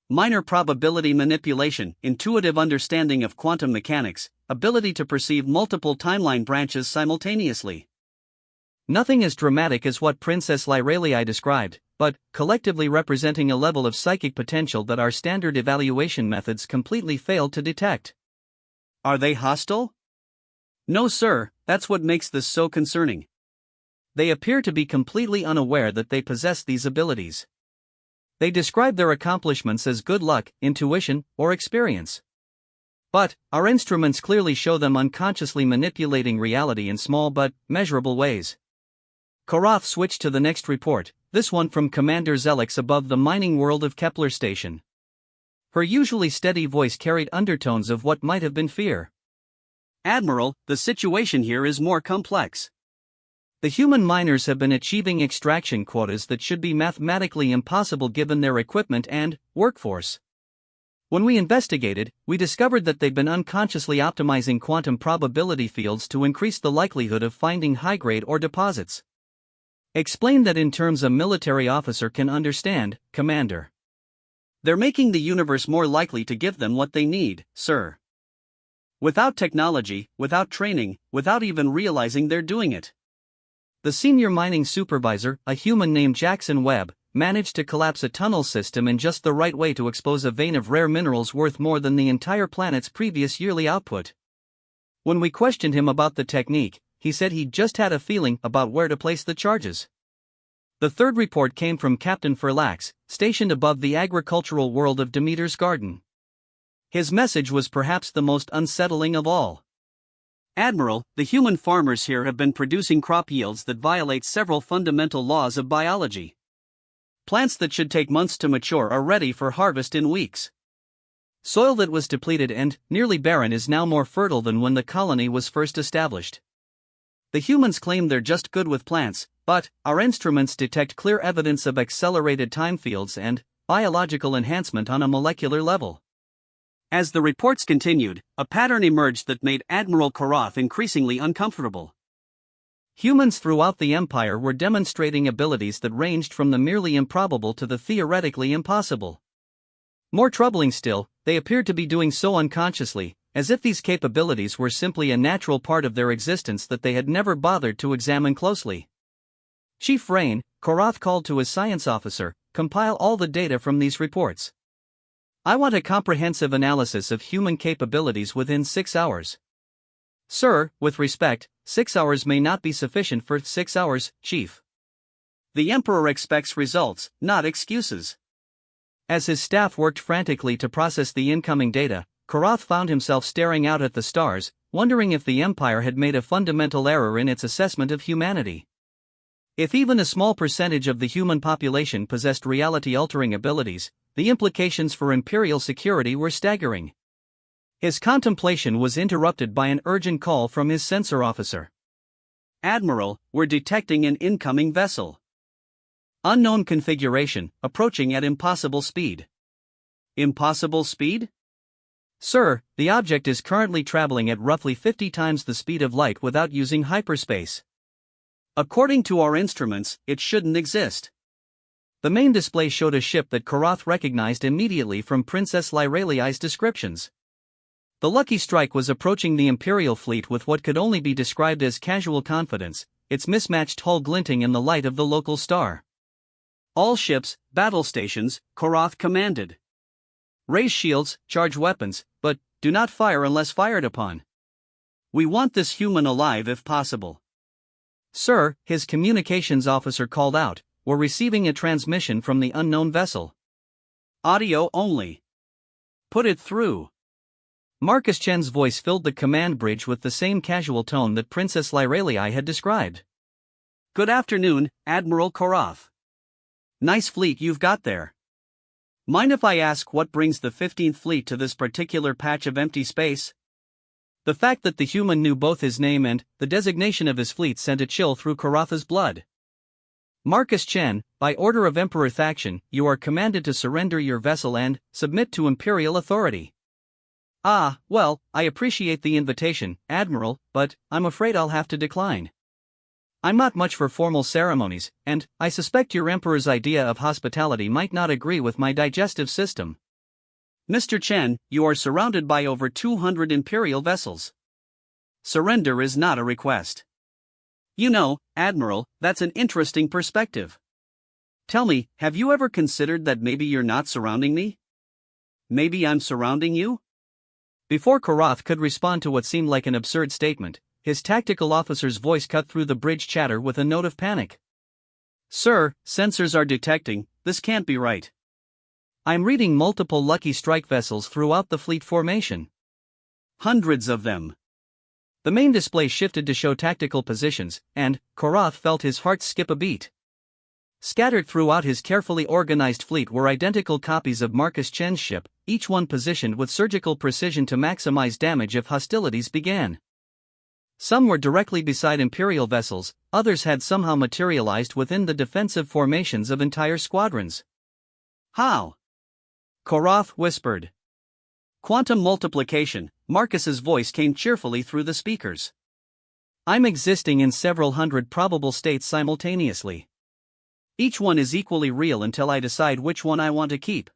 "Minor probability manipulation, intuitive understanding of quantum mechanics, ability to perceive multiple timeline branches simultaneously." Nothing as dramatic as what Princess Lyralii described, but collectively representing a level of psychic potential that our standard evaluation methods completely failed to detect. "Are they hostile?" "No, sir, that's what makes this so concerning. They appear to be completely unaware that they possess these abilities. They describe their accomplishments as good luck, intuition, or experience. But our instruments clearly show them unconsciously manipulating reality in small but measurable ways." Karath switched to the next report, this one from Commander Zelix above the mining world of Kepler Station. Her usually steady voice carried undertones of what might have been fear. "Admiral, the situation here is more complex. The human miners have been achieving extraction quotas that should be mathematically impossible given their equipment and workforce. When we investigated, we discovered that they've been unconsciously optimizing quantum probability fields to increase the likelihood of finding high-grade ore deposits. Explain that in terms a military officer can understand, Commander. They're making the universe more likely to give them what they need, sir. Without technology, without training, without even realizing they're doing it." The senior mining supervisor, a human named Jackson Webb, managed to collapse a tunnel system in just the right way to expose a vein of rare minerals worth more than the entire planet's previous yearly output. When we questioned him about the technique, he said he just had a feeling about where to place the charges. The third report came from Captain Ferlax, stationed above the agricultural world of Demeter's garden. His message was perhaps the most unsettling of all. Admiral, the human farmers here have been producing crop yields that violate several fundamental laws of biology. Plants that should take months to mature are ready for harvest in weeks. Soil that was depleted and nearly barren is now more fertile than when the colony was first established. The humans claim they're just good with plants, but our instruments detect clear evidence of accelerated time fields and biological enhancement on a molecular level. As the reports continued, a pattern emerged that made Admiral Korath increasingly uncomfortable. Humans throughout the Empire were demonstrating abilities that ranged from the merely improbable to the theoretically impossible. More troubling still, they appeared to be doing so unconsciously, as if these capabilities were simply a natural part of their existence that they had never bothered to examine closely. Chief Rain, Korath called to his science officer, compile all the data from these reports. I want a comprehensive analysis of human capabilities within 6 hours. Sir, with respect, 6 hours may not be sufficient for 6 hours, Chief. The Emperor expects results, not excuses. As his staff worked frantically to process the incoming data, Korath found himself staring out at the stars, wondering if the Empire had made a fundamental error in its assessment of humanity. If even a small percentage of the human population possessed reality-altering abilities, the implications for Imperial security were staggering. His contemplation was interrupted by an urgent call from his sensor officer. Admiral, we're detecting an incoming vessel. Unknown configuration, approaching at impossible speed. Impossible speed? Sir, the object is currently traveling at roughly 50 times the speed of light without using hyperspace. According to our instruments, it shouldn't exist. The main display showed a ship that Korath recognized immediately from Princess Lyraliai's descriptions. The Lucky Strike was approaching the Imperial fleet with what could only be described as casual confidence, its mismatched hull glinting in the light of the local star. All ships, battle stations, Korath commanded. Raise shields, charge weapons, but do not fire unless fired upon. We want this human alive if possible. Sir, his communications officer called out, we're receiving a transmission from the unknown vessel. Audio only. Put it through. Marcus Chen's voice filled the command bridge with the same casual tone that Princess Lyraliai had described. Good afternoon, Admiral Korath. Nice fleet you've got there. Mind if I ask what brings the 15th Fleet to this particular patch of empty space? The fact that the human knew both his name and the designation of his fleet sent a chill through Koratha's blood. Marcus Chen, by order of Emperor Thakshan, you are commanded to surrender your vessel and submit to Imperial authority. Ah, well, I appreciate the invitation, Admiral, but I'm afraid I'll have to decline. I'm not much for formal ceremonies, and I suspect your Emperor's idea of hospitality might not agree with my digestive system. Mr. Chen, you are surrounded by over 200 Imperial vessels. Surrender is not a request. You know, Admiral, that's an interesting perspective. Tell me, have you ever considered that maybe you're not surrounding me? Maybe I'm surrounding you? Before Korath could respond to what seemed like an absurd statement, his tactical officer's voice cut through the bridge chatter with a note of panic. Sir, sensors are detecting, this can't be right. I'm reading multiple Lucky Strike vessels throughout the fleet formation. Hundreds of them. The main display shifted to show tactical positions, and Korath felt his heart skip a beat. Scattered throughout his carefully organized fleet were identical copies of Marcus Chen's ship, each one positioned with surgical precision to maximize damage if hostilities began. Some were directly beside Imperial vessels, others had somehow materialized within the defensive formations of entire squadrons. How? Korath whispered. Quantum multiplication, Marcus's voice came cheerfully through the speakers. I'm existing in several hundred probable states simultaneously. Each one is equally real until I decide which one I want to keep.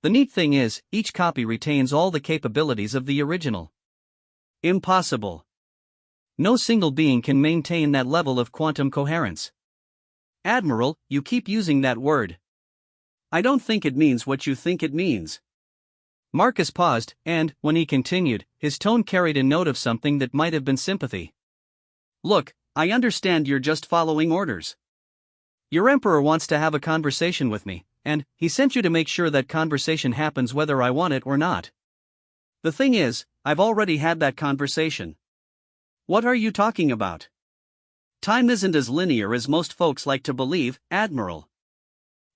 The neat thing is, each copy retains all the capabilities of the original. Impossible. No single being can maintain that level of quantum coherence. Admiral, you keep using that word. I don't think it means what you think it means. Marcus paused, and, when he continued, his tone carried a note of something that might have been sympathy. Look, I understand you're just following orders. Your emperor wants to have a conversation with me, and he sent you to make sure that conversation happens whether I want it or not. The thing is, I've already had that conversation. What are you talking about? Time isn't as linear as most folks like to believe, Admiral.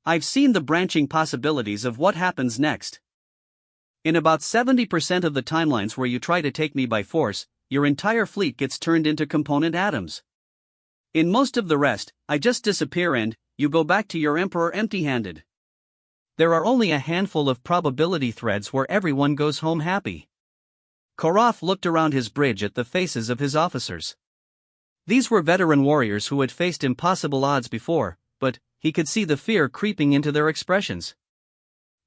I've seen the branching possibilities of what happens next. In about 70% of the timelines where you try to take me by force, your entire fleet gets turned into component atoms. In most of the rest, I just disappear and you go back to your emperor empty-handed. There are only a handful of probability threads where everyone goes home happy. Korath looked around his bridge at the faces of his officers. These were veteran warriors who had faced impossible odds before, but he could see the fear creeping into their expressions.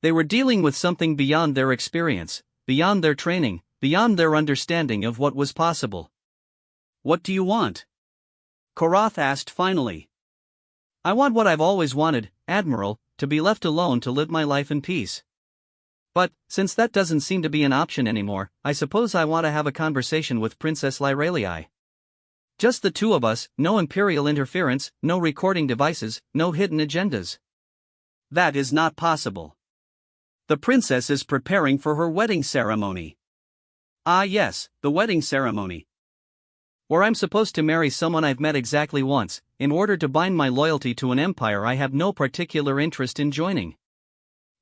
They were dealing with something beyond their experience, beyond their training, beyond their understanding of what was possible. What do you want? Korath asked finally. I want what I've always wanted, Admiral, to be left alone to live my life in peace. But, since that doesn't seem to be an option anymore, I suppose I want to have a conversation with Princess Lyrelii. Just the two of us, no imperial interference, no recording devices, no hidden agendas. That is not possible. The princess is preparing for her wedding ceremony. Ah yes, the wedding ceremony. Where I'm supposed to marry someone I've met exactly once, in order to bind my loyalty to an empire I have no particular interest in joining.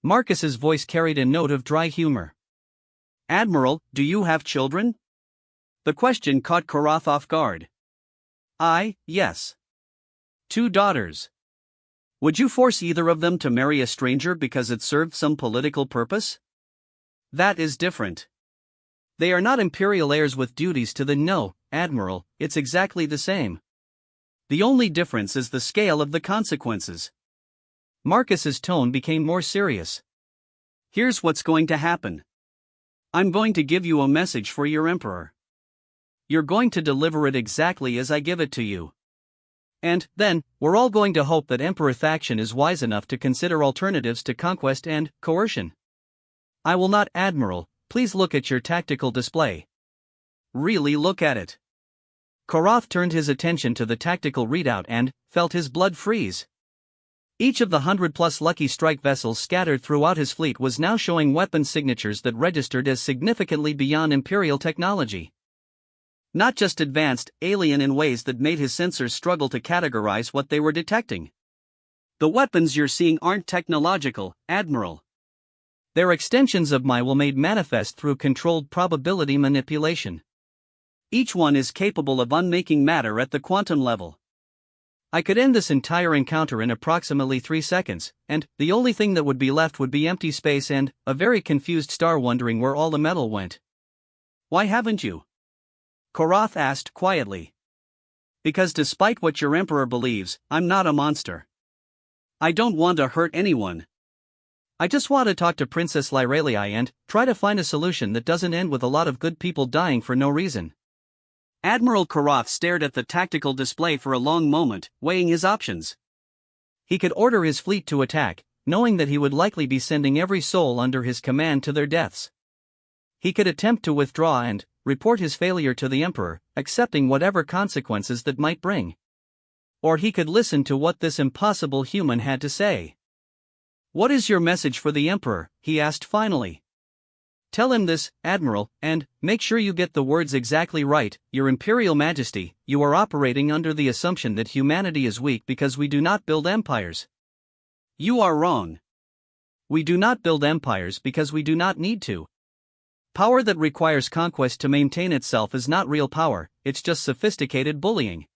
Marcus's voice carried a note of dry humor. Admiral, do you have children? The question caught Korath off guard. Yes. 2 daughters. Would you force either of them to marry a stranger because it served some political purpose? That is different. They are not imperial heirs with duties to the No, Admiral, it's exactly the same. The only difference is the scale of the consequences. Marcus's tone became more serious. Here's what's going to happen. I'm going to give you a message for your emperor. You're going to deliver it exactly as I give it to you. And, then, we're all going to hope that Emperor Thaction is wise enough to consider alternatives to conquest and coercion. I will not, Admiral, please look at your tactical display. Really look at it. Korath turned his attention to the tactical readout and felt his blood freeze. Each of the 100+ Lucky Strike vessels scattered throughout his fleet was now showing weapon signatures that registered as significantly beyond Imperial technology. Not just advanced, alien in ways that made his sensors struggle to categorize what they were detecting. The weapons you're seeing aren't technological, Admiral. They're extensions of my will made manifest through controlled probability manipulation. Each one is capable of unmaking matter at the quantum level. I could end this entire encounter in approximately 3 seconds, and the only thing that would be left would be empty space and a very confused star wondering where all the metal went. Why haven't you? Korath asked quietly. Because despite what your emperor believes, I'm not a monster. I don't want to hurt anyone. I just want to talk to Princess Lyrelii and try to find a solution that doesn't end with a lot of good people dying for no reason. Admiral Korath stared at the tactical display for a long moment, weighing his options. He could order his fleet to attack, knowing that he would likely be sending every soul under his command to their deaths. He could attempt to withdraw and report his failure to the Emperor, accepting whatever consequences that might bring. Or he could listen to what this impossible human had to say. What is your message for the Emperor? He asked finally. Tell him this, Admiral, and make sure you get the words exactly right. Your Imperial Majesty, you are operating under the assumption that humanity is weak because we do not build empires. You are wrong. We do not build empires because we do not need to. Power that requires conquest to maintain itself is not real power, it's just sophisticated bullying.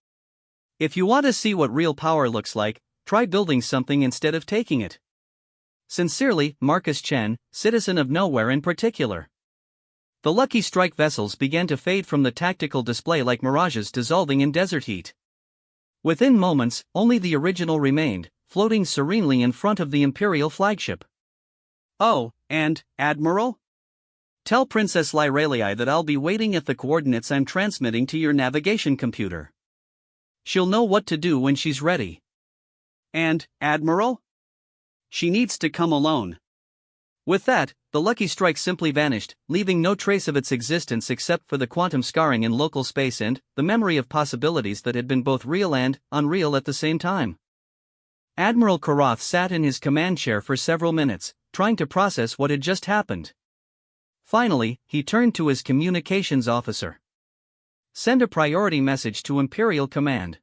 If you want to see what real power looks like, try building something instead of taking it. Sincerely, Marcus Chen, citizen of nowhere in particular. The Lucky Strike vessels began to fade from the tactical display like mirages dissolving in desert heat. Within moments, only the original remained, floating serenely in front of the Imperial flagship. Oh, and, Admiral? Tell Princess Lyrelii that I'll be waiting at the coordinates I'm transmitting to your navigation computer. She'll know what to do when she's ready. And, Admiral? She needs to come alone. With that, the Lucky Strike simply vanished, leaving no trace of its existence except for the quantum scarring in local space and the memory of possibilities that had been both real and unreal at the same time. Admiral Karath sat in his command chair for several minutes, trying to process what had just happened. Finally, he turned to his communications officer. "Send a priority message to Imperial Command.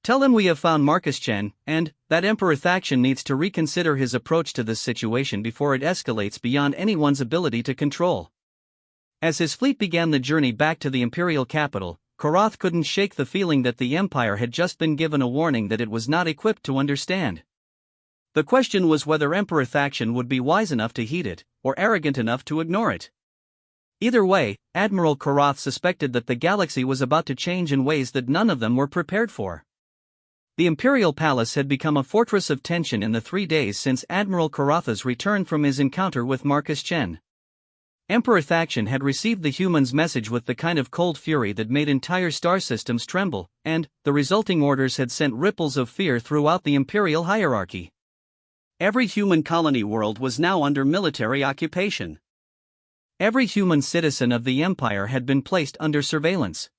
Tell him we have found Marcus Chen, and that Emperor Thakshan needs to reconsider his approach to this situation before it escalates beyond anyone's ability to control." As his fleet began the journey back to the Imperial capital, Karath couldn't shake the feeling that the Empire had just been given a warning that it was not equipped to understand. The question was whether Emperor Thakshan would be wise enough to heed it, or arrogant enough to ignore it. Either way, Admiral Karath suspected that the galaxy was about to change in ways that none of them were prepared for. The Imperial Palace had become a fortress of tension in the 3 days since Admiral Karath's return from his encounter with Marcus Chen. Emperor Thakshan had received the humans' message with the kind of cold fury that made entire star systems tremble, and the resulting orders had sent ripples of fear throughout the imperial hierarchy. Every human colony world was now under military occupation. Every human citizen of the Empire had been placed under surveillance.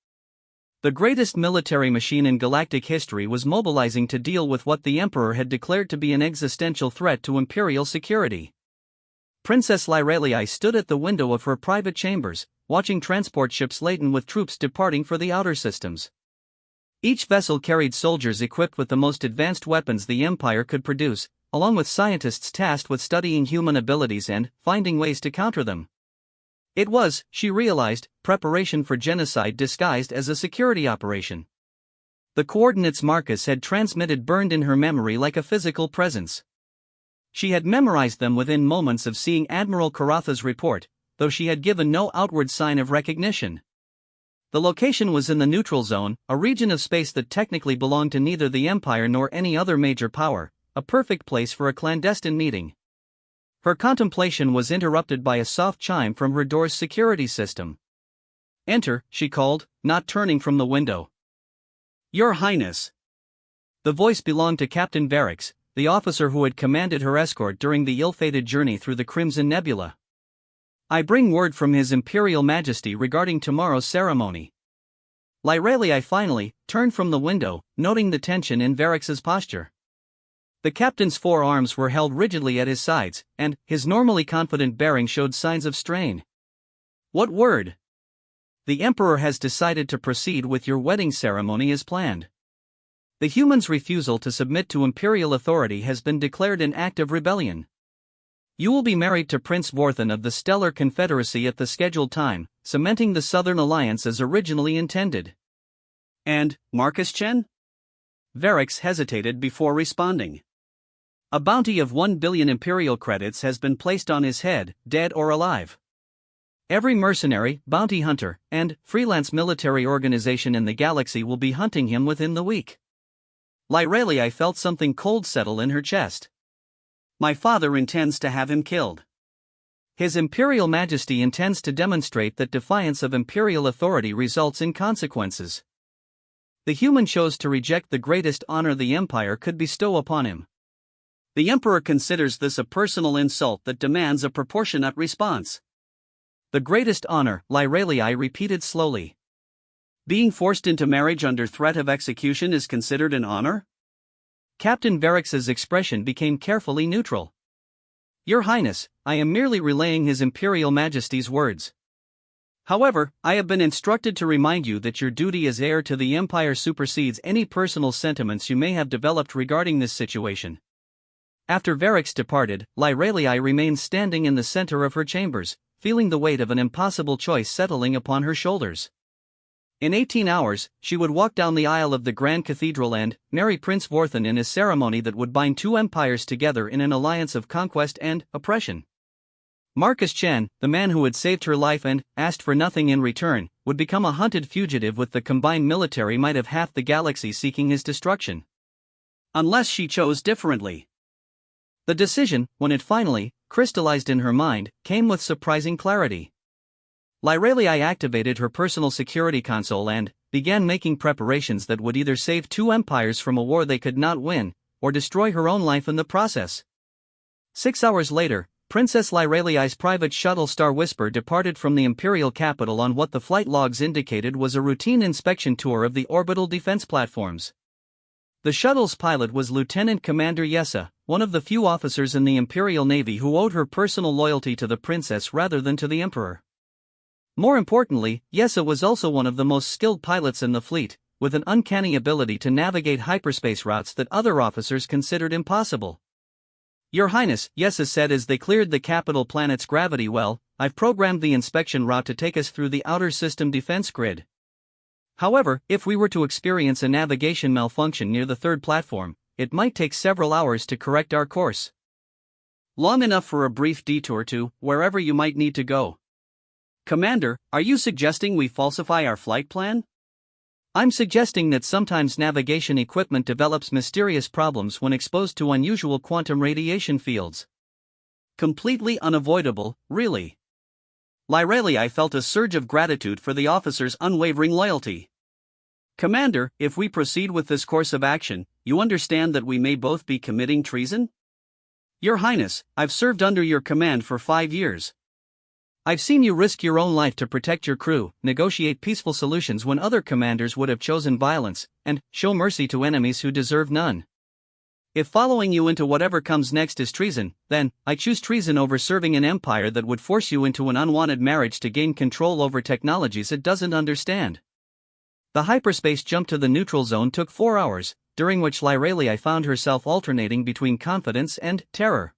The greatest military machine in galactic history was mobilizing to deal with what the Emperor had declared to be an existential threat to imperial security. Princess Lyrelii stood at the window of her private chambers, watching transport ships laden with troops departing for the outer systems. Each vessel carried soldiers equipped with the most advanced weapons the Empire could produce, along with scientists tasked with studying human abilities and finding ways to counter them. It was, she realized, preparation for genocide disguised as a security operation. The coordinates Marcus had transmitted burned in her memory like a physical presence. She had memorized them within moments of seeing Admiral Karath's report, though she had given no outward sign of recognition. The location was in the neutral zone, a region of space that technically belonged to neither the Empire nor any other major power, a perfect place for a clandestine meeting. Her contemplation was interrupted by a soft chime from her door's security system. "Enter," she called, not turning from the window. "Your Highness." The voice belonged to Captain Varix, the officer who had commanded her escort during the ill-fated journey through the Crimson Nebula. "I bring word from His Imperial Majesty regarding tomorrow's ceremony." Lyrelii finally turned from the window, noting the tension in Varix's posture. The captain's 4 arms were held rigidly at his sides, and his normally confident bearing showed signs of strain. "What word?" "The Emperor has decided to proceed with your wedding ceremony as planned. The humans' refusal to submit to imperial authority has been declared an act of rebellion. You will be married to Prince Vorthan of the Stellar Confederacy at the scheduled time, cementing the Southern Alliance as originally intended." "And Marcus Chen?" Varix hesitated before responding. "A bounty of 1 billion imperial credits has been placed on his head, dead or alive. Every mercenary, bounty hunter, and freelance military organization in the galaxy will be hunting him within the week." Lyrelii felt something cold settle in her chest. "My father intends to have him killed. His Imperial Majesty intends to demonstrate that defiance of imperial authority results in consequences. The human chose to reject the greatest honor the Empire could bestow upon him. The Emperor considers this a personal insult that demands a proportionate response." "The greatest honor," Lyrelii repeated slowly. "Being forced into marriage under threat of execution is considered an honor?" Captain Varix's expression became carefully neutral. "Your Highness, I am merely relaying His Imperial Majesty's words. However, I have been instructed to remind you that your duty as heir to the Empire supersedes any personal sentiments you may have developed regarding this situation." After Varix departed, Lyrelii remained standing in the center of her chambers, feeling the weight of an impossible choice settling upon her shoulders. In 18 hours, she would walk down the aisle of the Grand Cathedral and marry Prince Vorthan in a ceremony that would bind 2 empires together in an alliance of conquest and oppression. Marcus Chen, the man who had saved her life and asked for nothing in return, would become a hunted fugitive with the combined military might of half the galaxy seeking his destruction. Unless she chose differently. The decision, when it finally crystallized in her mind, came with surprising clarity. Lyrelii activated her personal security console and began making preparations that would either save 2 empires from a war they could not win, or destroy her own life in the process. 6 hours later, Princess Lyrelii's private shuttle Star Whisper departed from the imperial capital on what the flight logs indicated was a routine inspection tour of the orbital defense platforms. The shuttle's pilot was Lieutenant Commander Yessa, one of the few officers in the Imperial Navy who owed her personal loyalty to the princess rather than to the Emperor. More importantly, Yessa was also one of the most skilled pilots in the fleet, with an uncanny ability to navigate hyperspace routes that other officers considered impossible. "Your Highness," Yessa said as they cleared the capital planet's gravity well, "I've programmed the inspection route to take us through the outer system defense grid. However, if we were to experience a navigation malfunction near the third platform, it might take several hours to correct our course. Long enough for a brief detour to wherever you might need to go." "Commander, are you suggesting we falsify our flight plan?" "I'm suggesting that sometimes navigation equipment develops mysterious problems when exposed to unusual quantum radiation fields." Completely unavoidable, really. Lyrelii felt a surge of gratitude for the officer's unwavering loyalty. "Commander, if we proceed with this course of action, you understand that we may both be committing treason?" "Your Highness, I've served under your command for 5 years. I've seen you risk your own life to protect your crew, negotiate peaceful solutions when other commanders would have chosen violence, and show mercy to enemies who deserve none. If following you into whatever comes next is treason, then I choose treason over serving an empire that would force you into an unwanted marriage to gain control over technologies it doesn't understand." The hyperspace jump to the neutral zone took 4 hours, during which Lyrelii found herself alternating between confidence and terror.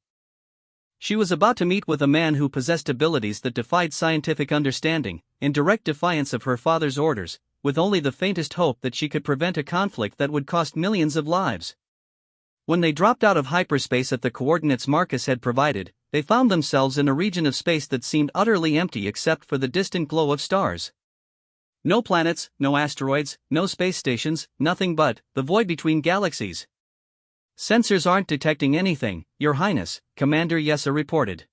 She was about to meet with a man who possessed abilities that defied scientific understanding, in direct defiance of her father's orders, with only the faintest hope that she could prevent a conflict that would cost millions of lives. When they dropped out of hyperspace at the coordinates Marcus had provided, they found themselves in a region of space that seemed utterly empty except for the distant glow of stars. No planets, no asteroids, no space stations, nothing but the void between galaxies. "Sensors aren't detecting anything, Your Highness," Commander Yessa reported.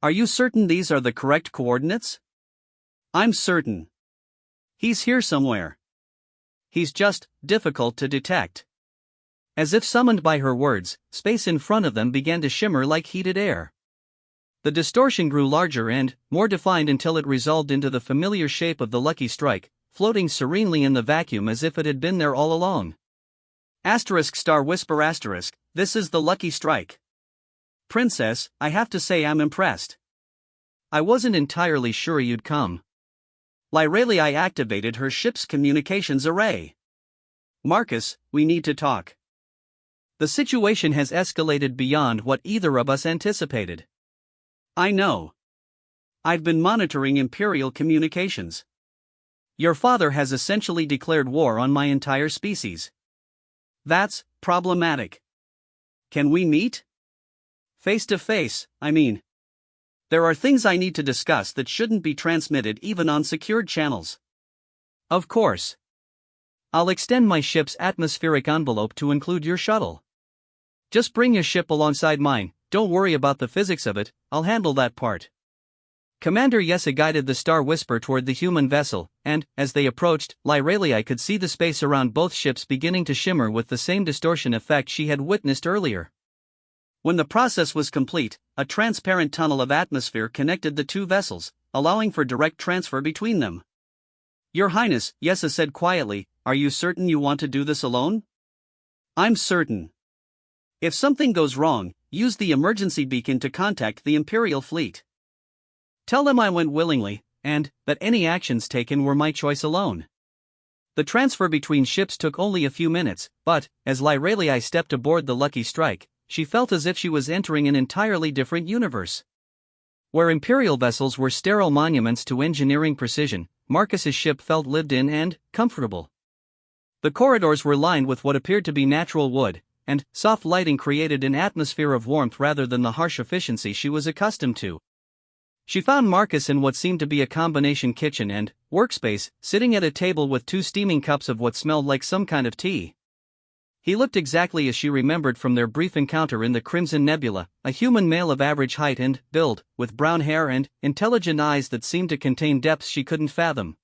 "Are you certain these are the correct coordinates?" "I'm certain. He's here somewhere. He's just difficult to detect." As if summoned by her words, space in front of them began to shimmer like heated air. The distortion grew larger and more defined until it resolved into the familiar shape of the Lucky Strike, floating serenely in the vacuum as if it had been there all along. Star whisper asterisk, "This is the Lucky Strike. Princess, I have to say I'm impressed. I wasn't entirely sure you'd come." Lyrelii activated her ship's communications array. "Marcus, we need to talk. The situation has escalated beyond what either of us anticipated." "I know. I've been monitoring Imperial communications. Your father has essentially declared war on my entire species. That's problematic. Can we meet? Face to face, I mean. There are things I need to discuss that shouldn't be transmitted even on secured channels." "Of course. I'll extend my ship's atmospheric envelope to include your shuttle. Just bring your ship alongside mine, don't worry about the physics of it, I'll handle that part." Commander Yessa guided the Star Whisper toward the human vessel, and, as they approached, Lyrelii could see the space around both ships beginning to shimmer with the same distortion effect she had witnessed earlier. When the process was complete, a transparent tunnel of atmosphere connected the two vessels, allowing for direct transfer between them. "Your Highness," Yessa said quietly, "are you certain you want to do this alone?" "I'm certain. If something goes wrong, use the emergency beacon to contact the Imperial fleet. Tell them I went willingly, and that any actions taken were my choice alone." The transfer between ships took only a few minutes, but, as Lyrelii stepped aboard the Lucky Strike, she felt as if she was entering an entirely different universe. Where Imperial vessels were sterile monuments to engineering precision, Marcus's ship felt lived in and comfortable. The corridors were lined with what appeared to be natural wood, and soft lighting created an atmosphere of warmth rather than the harsh efficiency she was accustomed to. She found Marcus in what seemed to be a combination kitchen and workspace, sitting at a table with 2 steaming cups of what smelled like some kind of tea. He looked exactly as she remembered from their brief encounter in the Crimson Nebula, a human male of average height and build, with brown hair and intelligent eyes that seemed to contain depths she couldn't fathom.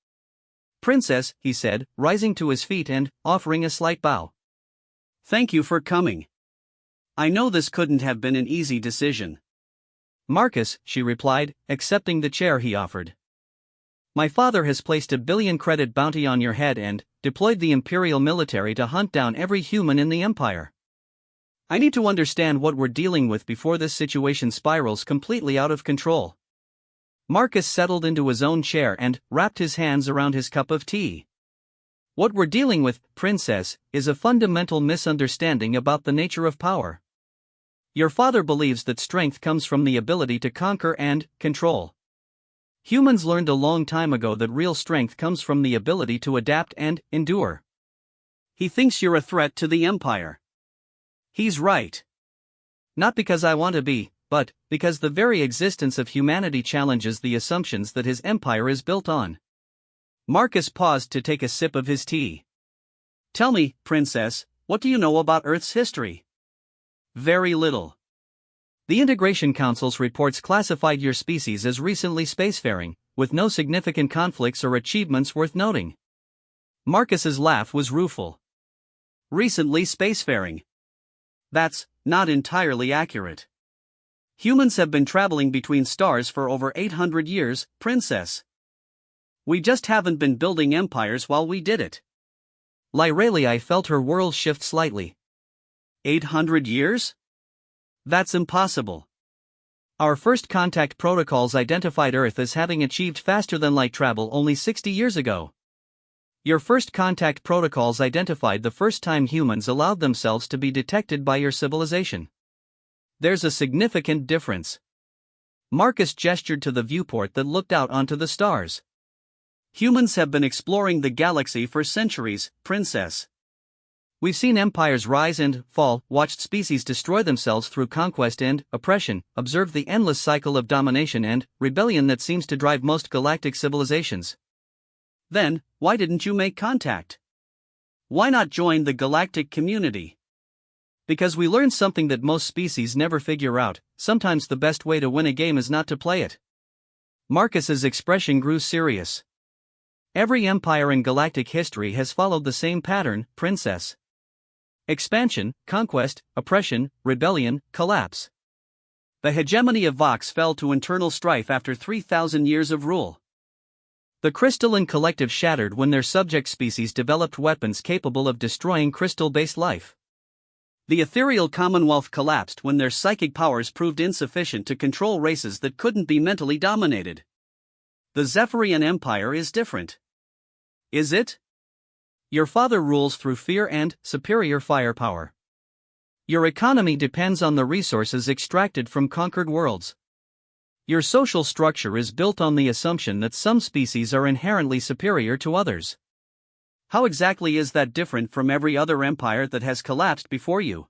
"Princess," he said, rising to his feet and offering a slight bow. "Thank you for coming. I know this couldn't have been an easy decision." "Marcus," she replied, accepting the chair he offered. "My father has placed a 1 billion credit bounty on your head and deployed the imperial military to hunt down every human in the empire. I need to understand what we're dealing with before this situation spirals completely out of control. Marcus settled into his own chair and wrapped his hands around his cup of tea. What we're dealing with, Princess, is a fundamental misunderstanding about the nature of power. Your father believes that strength comes from the ability to conquer and control. Humans learned a long time ago that real strength comes from the ability to adapt and endure. He thinks you're a threat to the Empire. He's right. Not because I want to be, but because the very existence of humanity challenges the assumptions that his empire is built on. Marcus paused to take a sip of his tea. Tell me, Princess, what do you know about Earth's history? Very little. The Integration Council's reports classified your species as recently spacefaring, with no significant conflicts or achievements worth noting. Marcus's laugh was rueful. Recently spacefaring. That's not entirely accurate. Humans have been traveling between stars for over 800 years, Princess. We just haven't been building empires while we did it. Lyraeli felt her world shift slightly. 800 years? That's impossible. Our first contact protocols identified Earth as having achieved faster than light travel only 60 years ago. Your first contact protocols identified the first time humans allowed themselves to be detected by your civilization. There's a significant difference. Marcus gestured to the viewport that looked out onto the stars. Humans have been exploring the galaxy for centuries, Princess. We've seen empires rise and fall, watched species destroy themselves through conquest and oppression, observed the endless cycle of domination and rebellion that seems to drive most galactic civilizations. Then, why didn't you make contact? Why not join the galactic community? Because we learned something that most species never figure out: sometimes the best way to win a game is not to play it. Marcus's expression grew serious. Every empire in galactic history has followed the same pattern, Princess. Expansion, conquest, oppression, rebellion, collapse. The hegemony of Vox fell to internal strife after 3,000 years of rule. The crystalline collective shattered when their subject species developed weapons capable of destroying crystal-based life. The ethereal Commonwealth collapsed when their psychic powers proved insufficient to control races that couldn't be mentally dominated. The Zephyrian Empire is different. Is it? Your father rules through fear and superior firepower. Your economy depends on the resources extracted from conquered worlds. Your social structure is built on the assumption that some species are inherently superior to others. How exactly is that different from every other empire that has collapsed before you?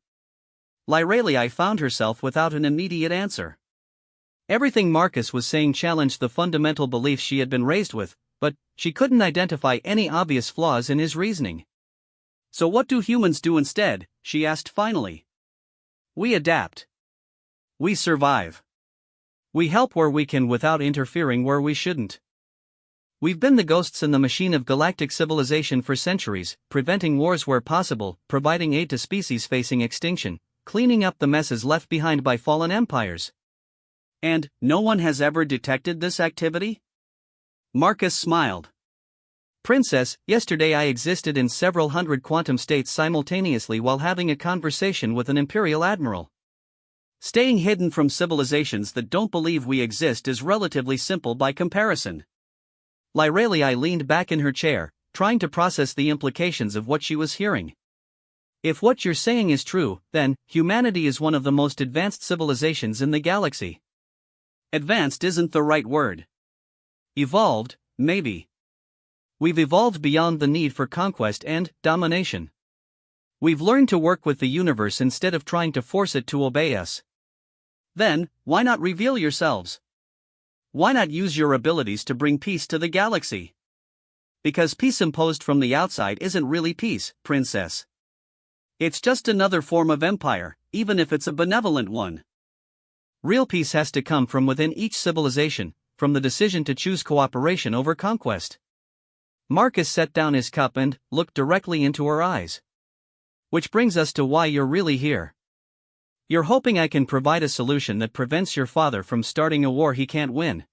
Lyraeli found herself without an immediate answer. Everything Marcus was saying challenged the fundamental beliefs she had been raised with, but she couldn't identify any obvious flaws in his reasoning. So what do humans do instead? She asked finally. We adapt. We survive. We help where we can without interfering where we shouldn't. We've been the ghosts in the machine of galactic civilization for centuries, preventing wars where possible, providing aid to species facing extinction, cleaning up the messes left behind by fallen empires. And no one has ever detected this activity? Marcus smiled. Princess, yesterday I existed in several hundred quantum states simultaneously while having a conversation with an Imperial Admiral. Staying hidden from civilizations that don't believe we exist is relatively simple by comparison. Lyraeli leaned back in her chair, trying to process the implications of what she was hearing. If what you're saying is true, then humanity is one of the most advanced civilizations in the galaxy. Advanced isn't the right word. Evolved, maybe. We've evolved beyond the need for conquest and domination. We've learned to work with the universe instead of trying to force it to obey us. Then, why not reveal yourselves? Why not use your abilities to bring peace to the galaxy? Because peace imposed from the outside isn't really peace, Princess. It's just another form of empire, even if it's a benevolent one. Real peace has to come from within each civilization, from the decision to choose cooperation over conquest. Marcus set down his cup and looked directly into her eyes. Which brings us to why you're really here. You're hoping I can provide a solution that prevents your father from starting a war he can't win.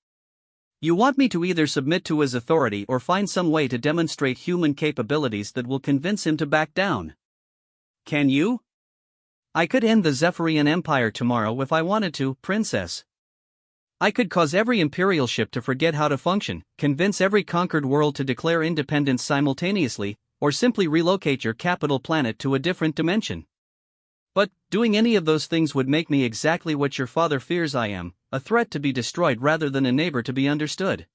You want me to either submit to his authority or find some way to demonstrate human capabilities that will convince him to back down. Can you? I could end the Zephyrian Empire tomorrow if I wanted to, Princess. I could cause every Imperial ship to forget how to function, convince every conquered world to declare independence simultaneously, or simply relocate your capital planet to a different dimension. But, doing any of those things would make me exactly what your father fears I am, a threat to be destroyed rather than a neighbor to be understood.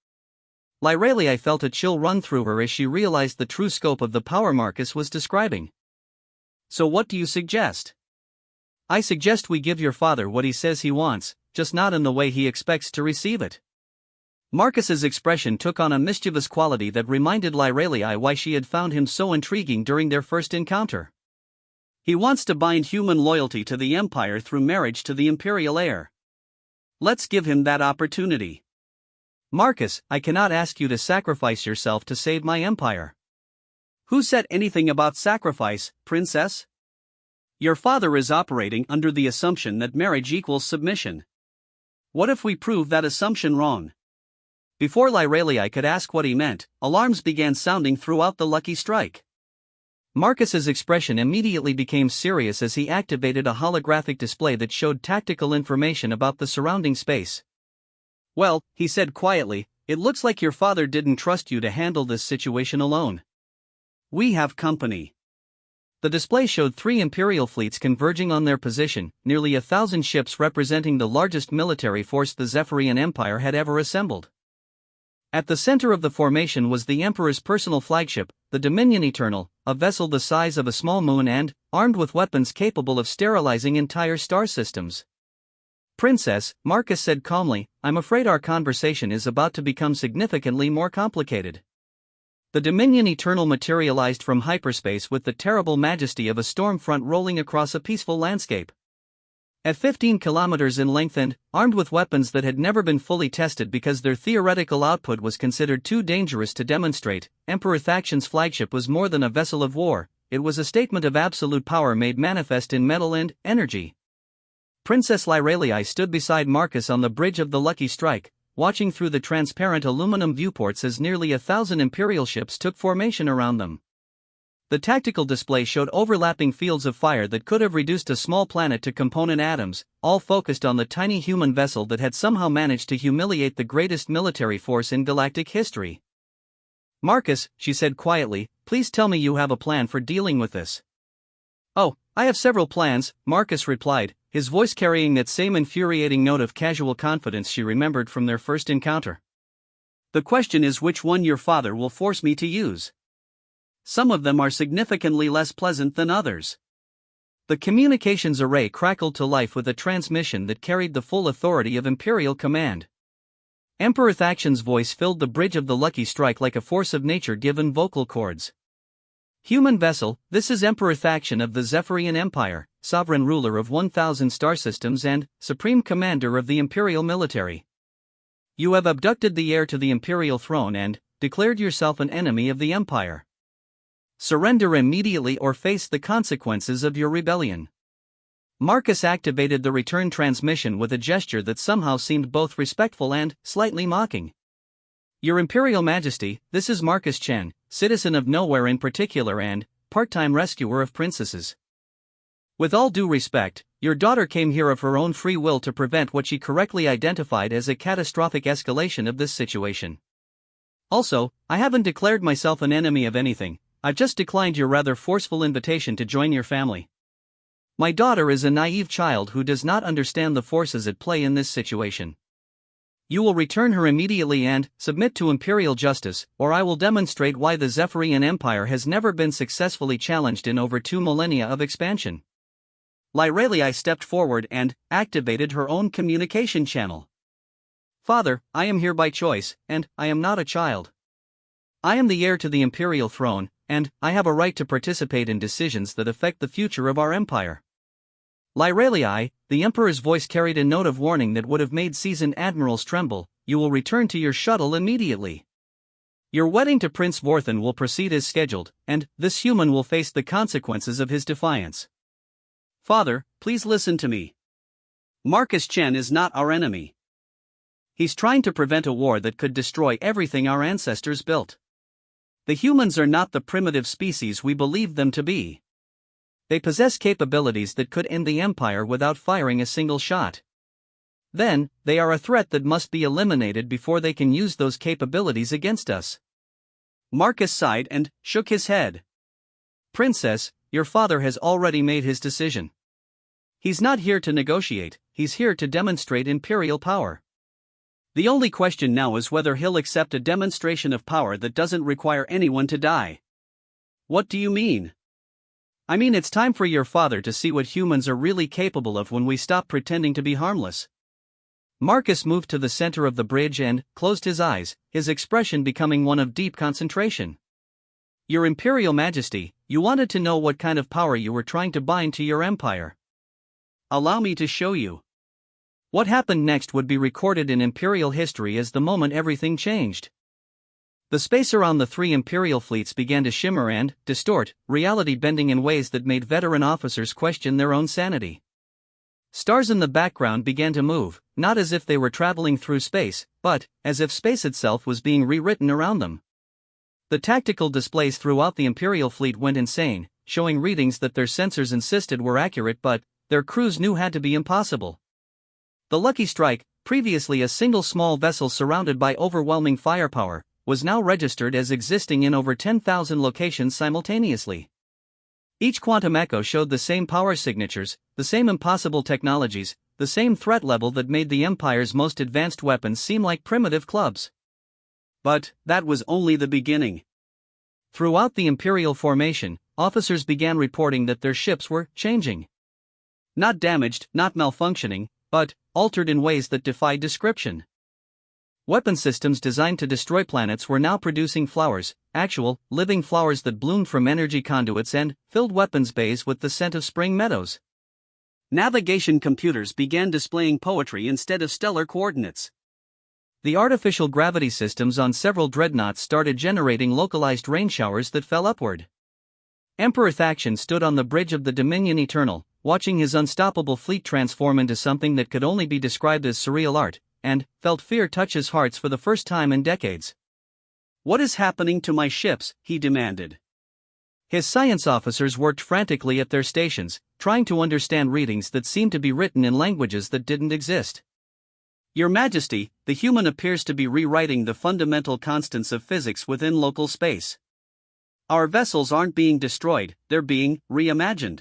Lyralia felt a chill run through her as she realized the true scope of the power Marcus was describing. So what do you suggest? I suggest we give your father what he says he wants, just not in the way he expects to receive it. Marcus's expression took on a mischievous quality that reminded Lyralia why she had found him so intriguing during their first encounter. He wants to bind human loyalty to the Empire through marriage to the Imperial heir. Let's give him that opportunity. Marcus, I cannot ask you to sacrifice yourself to save my empire. Who said anything about sacrifice, Princess? Your father is operating under the assumption that marriage equals submission. What if we prove that assumption wrong? Before Lyralia could ask what he meant, alarms began sounding throughout the Lucky Strike. Marcus's expression immediately became serious as he activated a holographic display that showed tactical information about the surrounding space. Well, he said quietly, it looks like your father didn't trust you to handle this situation alone. We have company. The display showed 3 Imperial fleets converging on their position, nearly 1,000 ships representing the largest military force the Zephyrian Empire had ever assembled. At the center of the formation was the Emperor's personal flagship, the Dominion Eternal, a vessel the size of a small moon and, armed with weapons capable of sterilizing entire star systems. Princess, Marcus said calmly, I'm afraid our conversation is about to become significantly more complicated. The Dominion Eternal materialized from hyperspace with the terrible majesty of a storm front rolling across a peaceful landscape. At 15 kilometers in length and, armed with weapons that had never been fully tested because their theoretical output was considered too dangerous to demonstrate, Emperor Thaction's flagship was more than a vessel of war, it was a statement of absolute power made manifest in metal and energy. Princess Lyralia stood beside Marcus on the bridge of the Lucky Strike, watching through the transparent aluminum viewports as nearly 1,000 Imperial ships took formation around them. The tactical display showed overlapping fields of fire that could have reduced a small planet to component atoms, all focused on the tiny human vessel that had somehow managed to humiliate the greatest military force in galactic history. Marcus, she said quietly, please tell me you have a plan for dealing with this. Oh, I have several plans, Marcus replied, his voice carrying that same infuriating note of casual confidence she remembered from their first encounter. The question is which one your father will force me to use. Some of them are significantly less pleasant than others. The communications array crackled to life with a transmission that carried the full authority of Imperial command. Emperor Thaction's voice filled the bridge of the Lucky Strike like a force of nature given vocal cords. Human vessel, this is Emperor Thaction of the Zephyrian Empire, sovereign ruler of 1,000 star systems and supreme commander of the Imperial military. You have abducted the heir to the Imperial throne and declared yourself an enemy of the Empire. Surrender immediately or face the consequences of your rebellion. Marcus activated the return transmission with a gesture that somehow seemed both respectful and slightly mocking. Your Imperial Majesty, this is Marcus Chen, citizen of nowhere in particular and part-time rescuer of princesses. With all due respect, your daughter came here of her own free will to prevent what she correctly identified as a catastrophic escalation of this situation. Also, I haven't declared myself an enemy of anything. I've just declined your rather forceful invitation to join your family. My daughter is a naive child who does not understand the forces at play in this situation. You will return her immediately and submit to Imperial justice, or I will demonstrate why the Zephyrian Empire has never been successfully challenged in over 2 millennia of expansion. Lyralia stepped forward and activated her own communication channel. Father, I am here by choice, and I am not a child. I am the heir to the Imperial throne, and I have a right to participate in decisions that affect the future of our empire. Lyralia, the Emperor's voice carried a note of warning that would have made seasoned admirals tremble, you will return to your shuttle immediately. Your wedding to Prince Vorthan will proceed as scheduled, and this human will face the consequences of his defiance. Father, please listen to me. Marcus Chen is not our enemy. He's trying to prevent a war that could destroy everything our ancestors built. The humans are not the primitive species we believed them to be. They possess capabilities that could end the Empire without firing a single shot. Then, they are a threat that must be eliminated before they can use those capabilities against us. Marcus sighed and shook his head. Princess, your father has already made his decision. He's not here to negotiate, he's here to demonstrate imperial power. The only question now is whether he'll accept a demonstration of power that doesn't require anyone to die. What do you mean? I mean, it's time for your father to see what humans are really capable of when we stop pretending to be harmless. Marcus moved to the center of the bridge and closed his eyes, his expression becoming one of deep concentration. Your Imperial Majesty, you wanted to know what kind of power you were trying to bind to your empire. Allow me to show you. What happened next would be recorded in Imperial history as the moment everything changed. The space around the three Imperial fleets began to shimmer and distort, reality bending in ways that made veteran officers question their own sanity. Stars in the background began to move, not as if they were traveling through space, but as if space itself was being rewritten around them. The tactical displays throughout the Imperial fleet went insane, showing readings that their sensors insisted were accurate but their crews knew had to be impossible. The Lucky Strike, previously a single small vessel surrounded by overwhelming firepower, was now registered as existing in over 10,000 locations simultaneously. Each quantum echo showed the same power signatures, the same impossible technologies, the same threat level that made the Empire's most advanced weapons seem like primitive clubs. But that was only the beginning. Throughout the Imperial formation, officers began reporting that their ships were changing. Not damaged, not malfunctioning, but altered in ways that defied description. Weapon systems designed to destroy planets were now producing flowers, actual, living flowers that bloomed from energy conduits and filled weapons bays with the scent of spring meadows. Navigation computers began displaying poetry instead of stellar coordinates. The artificial gravity systems on several dreadnoughts started generating localized rain showers that fell upward. Emperor Thaction stood on the bridge of the Dominion Eternal, watching his unstoppable fleet transform into something that could only be described as surreal art, and felt fear touch his hearts for the first time in decades. What is happening to my ships? He demanded. His science officers worked frantically at their stations, trying to understand readings that seemed to be written in languages that didn't exist. Your Majesty, the human appears to be rewriting the fundamental constants of physics within local space. Our vessels aren't being destroyed, they're being reimagined.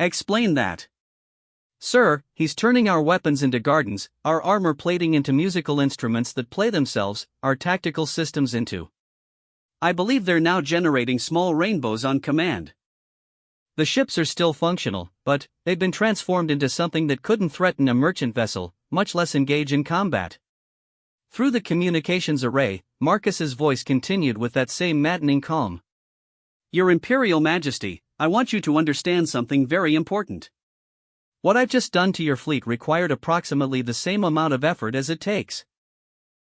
Explain that. Sir, he's turning our weapons into gardens, our armor plating into musical instruments that play themselves, our tactical systems into. I believe they're now generating small rainbows on command. The ships are still functional, but they've been transformed into something that couldn't threaten a merchant vessel, much less engage in combat. Through the communications array, Marcus's voice continued with that same maddening calm. Your Imperial Majesty, I want you to understand something very important. What I've just done to your fleet required approximately the same amount of effort as it takes.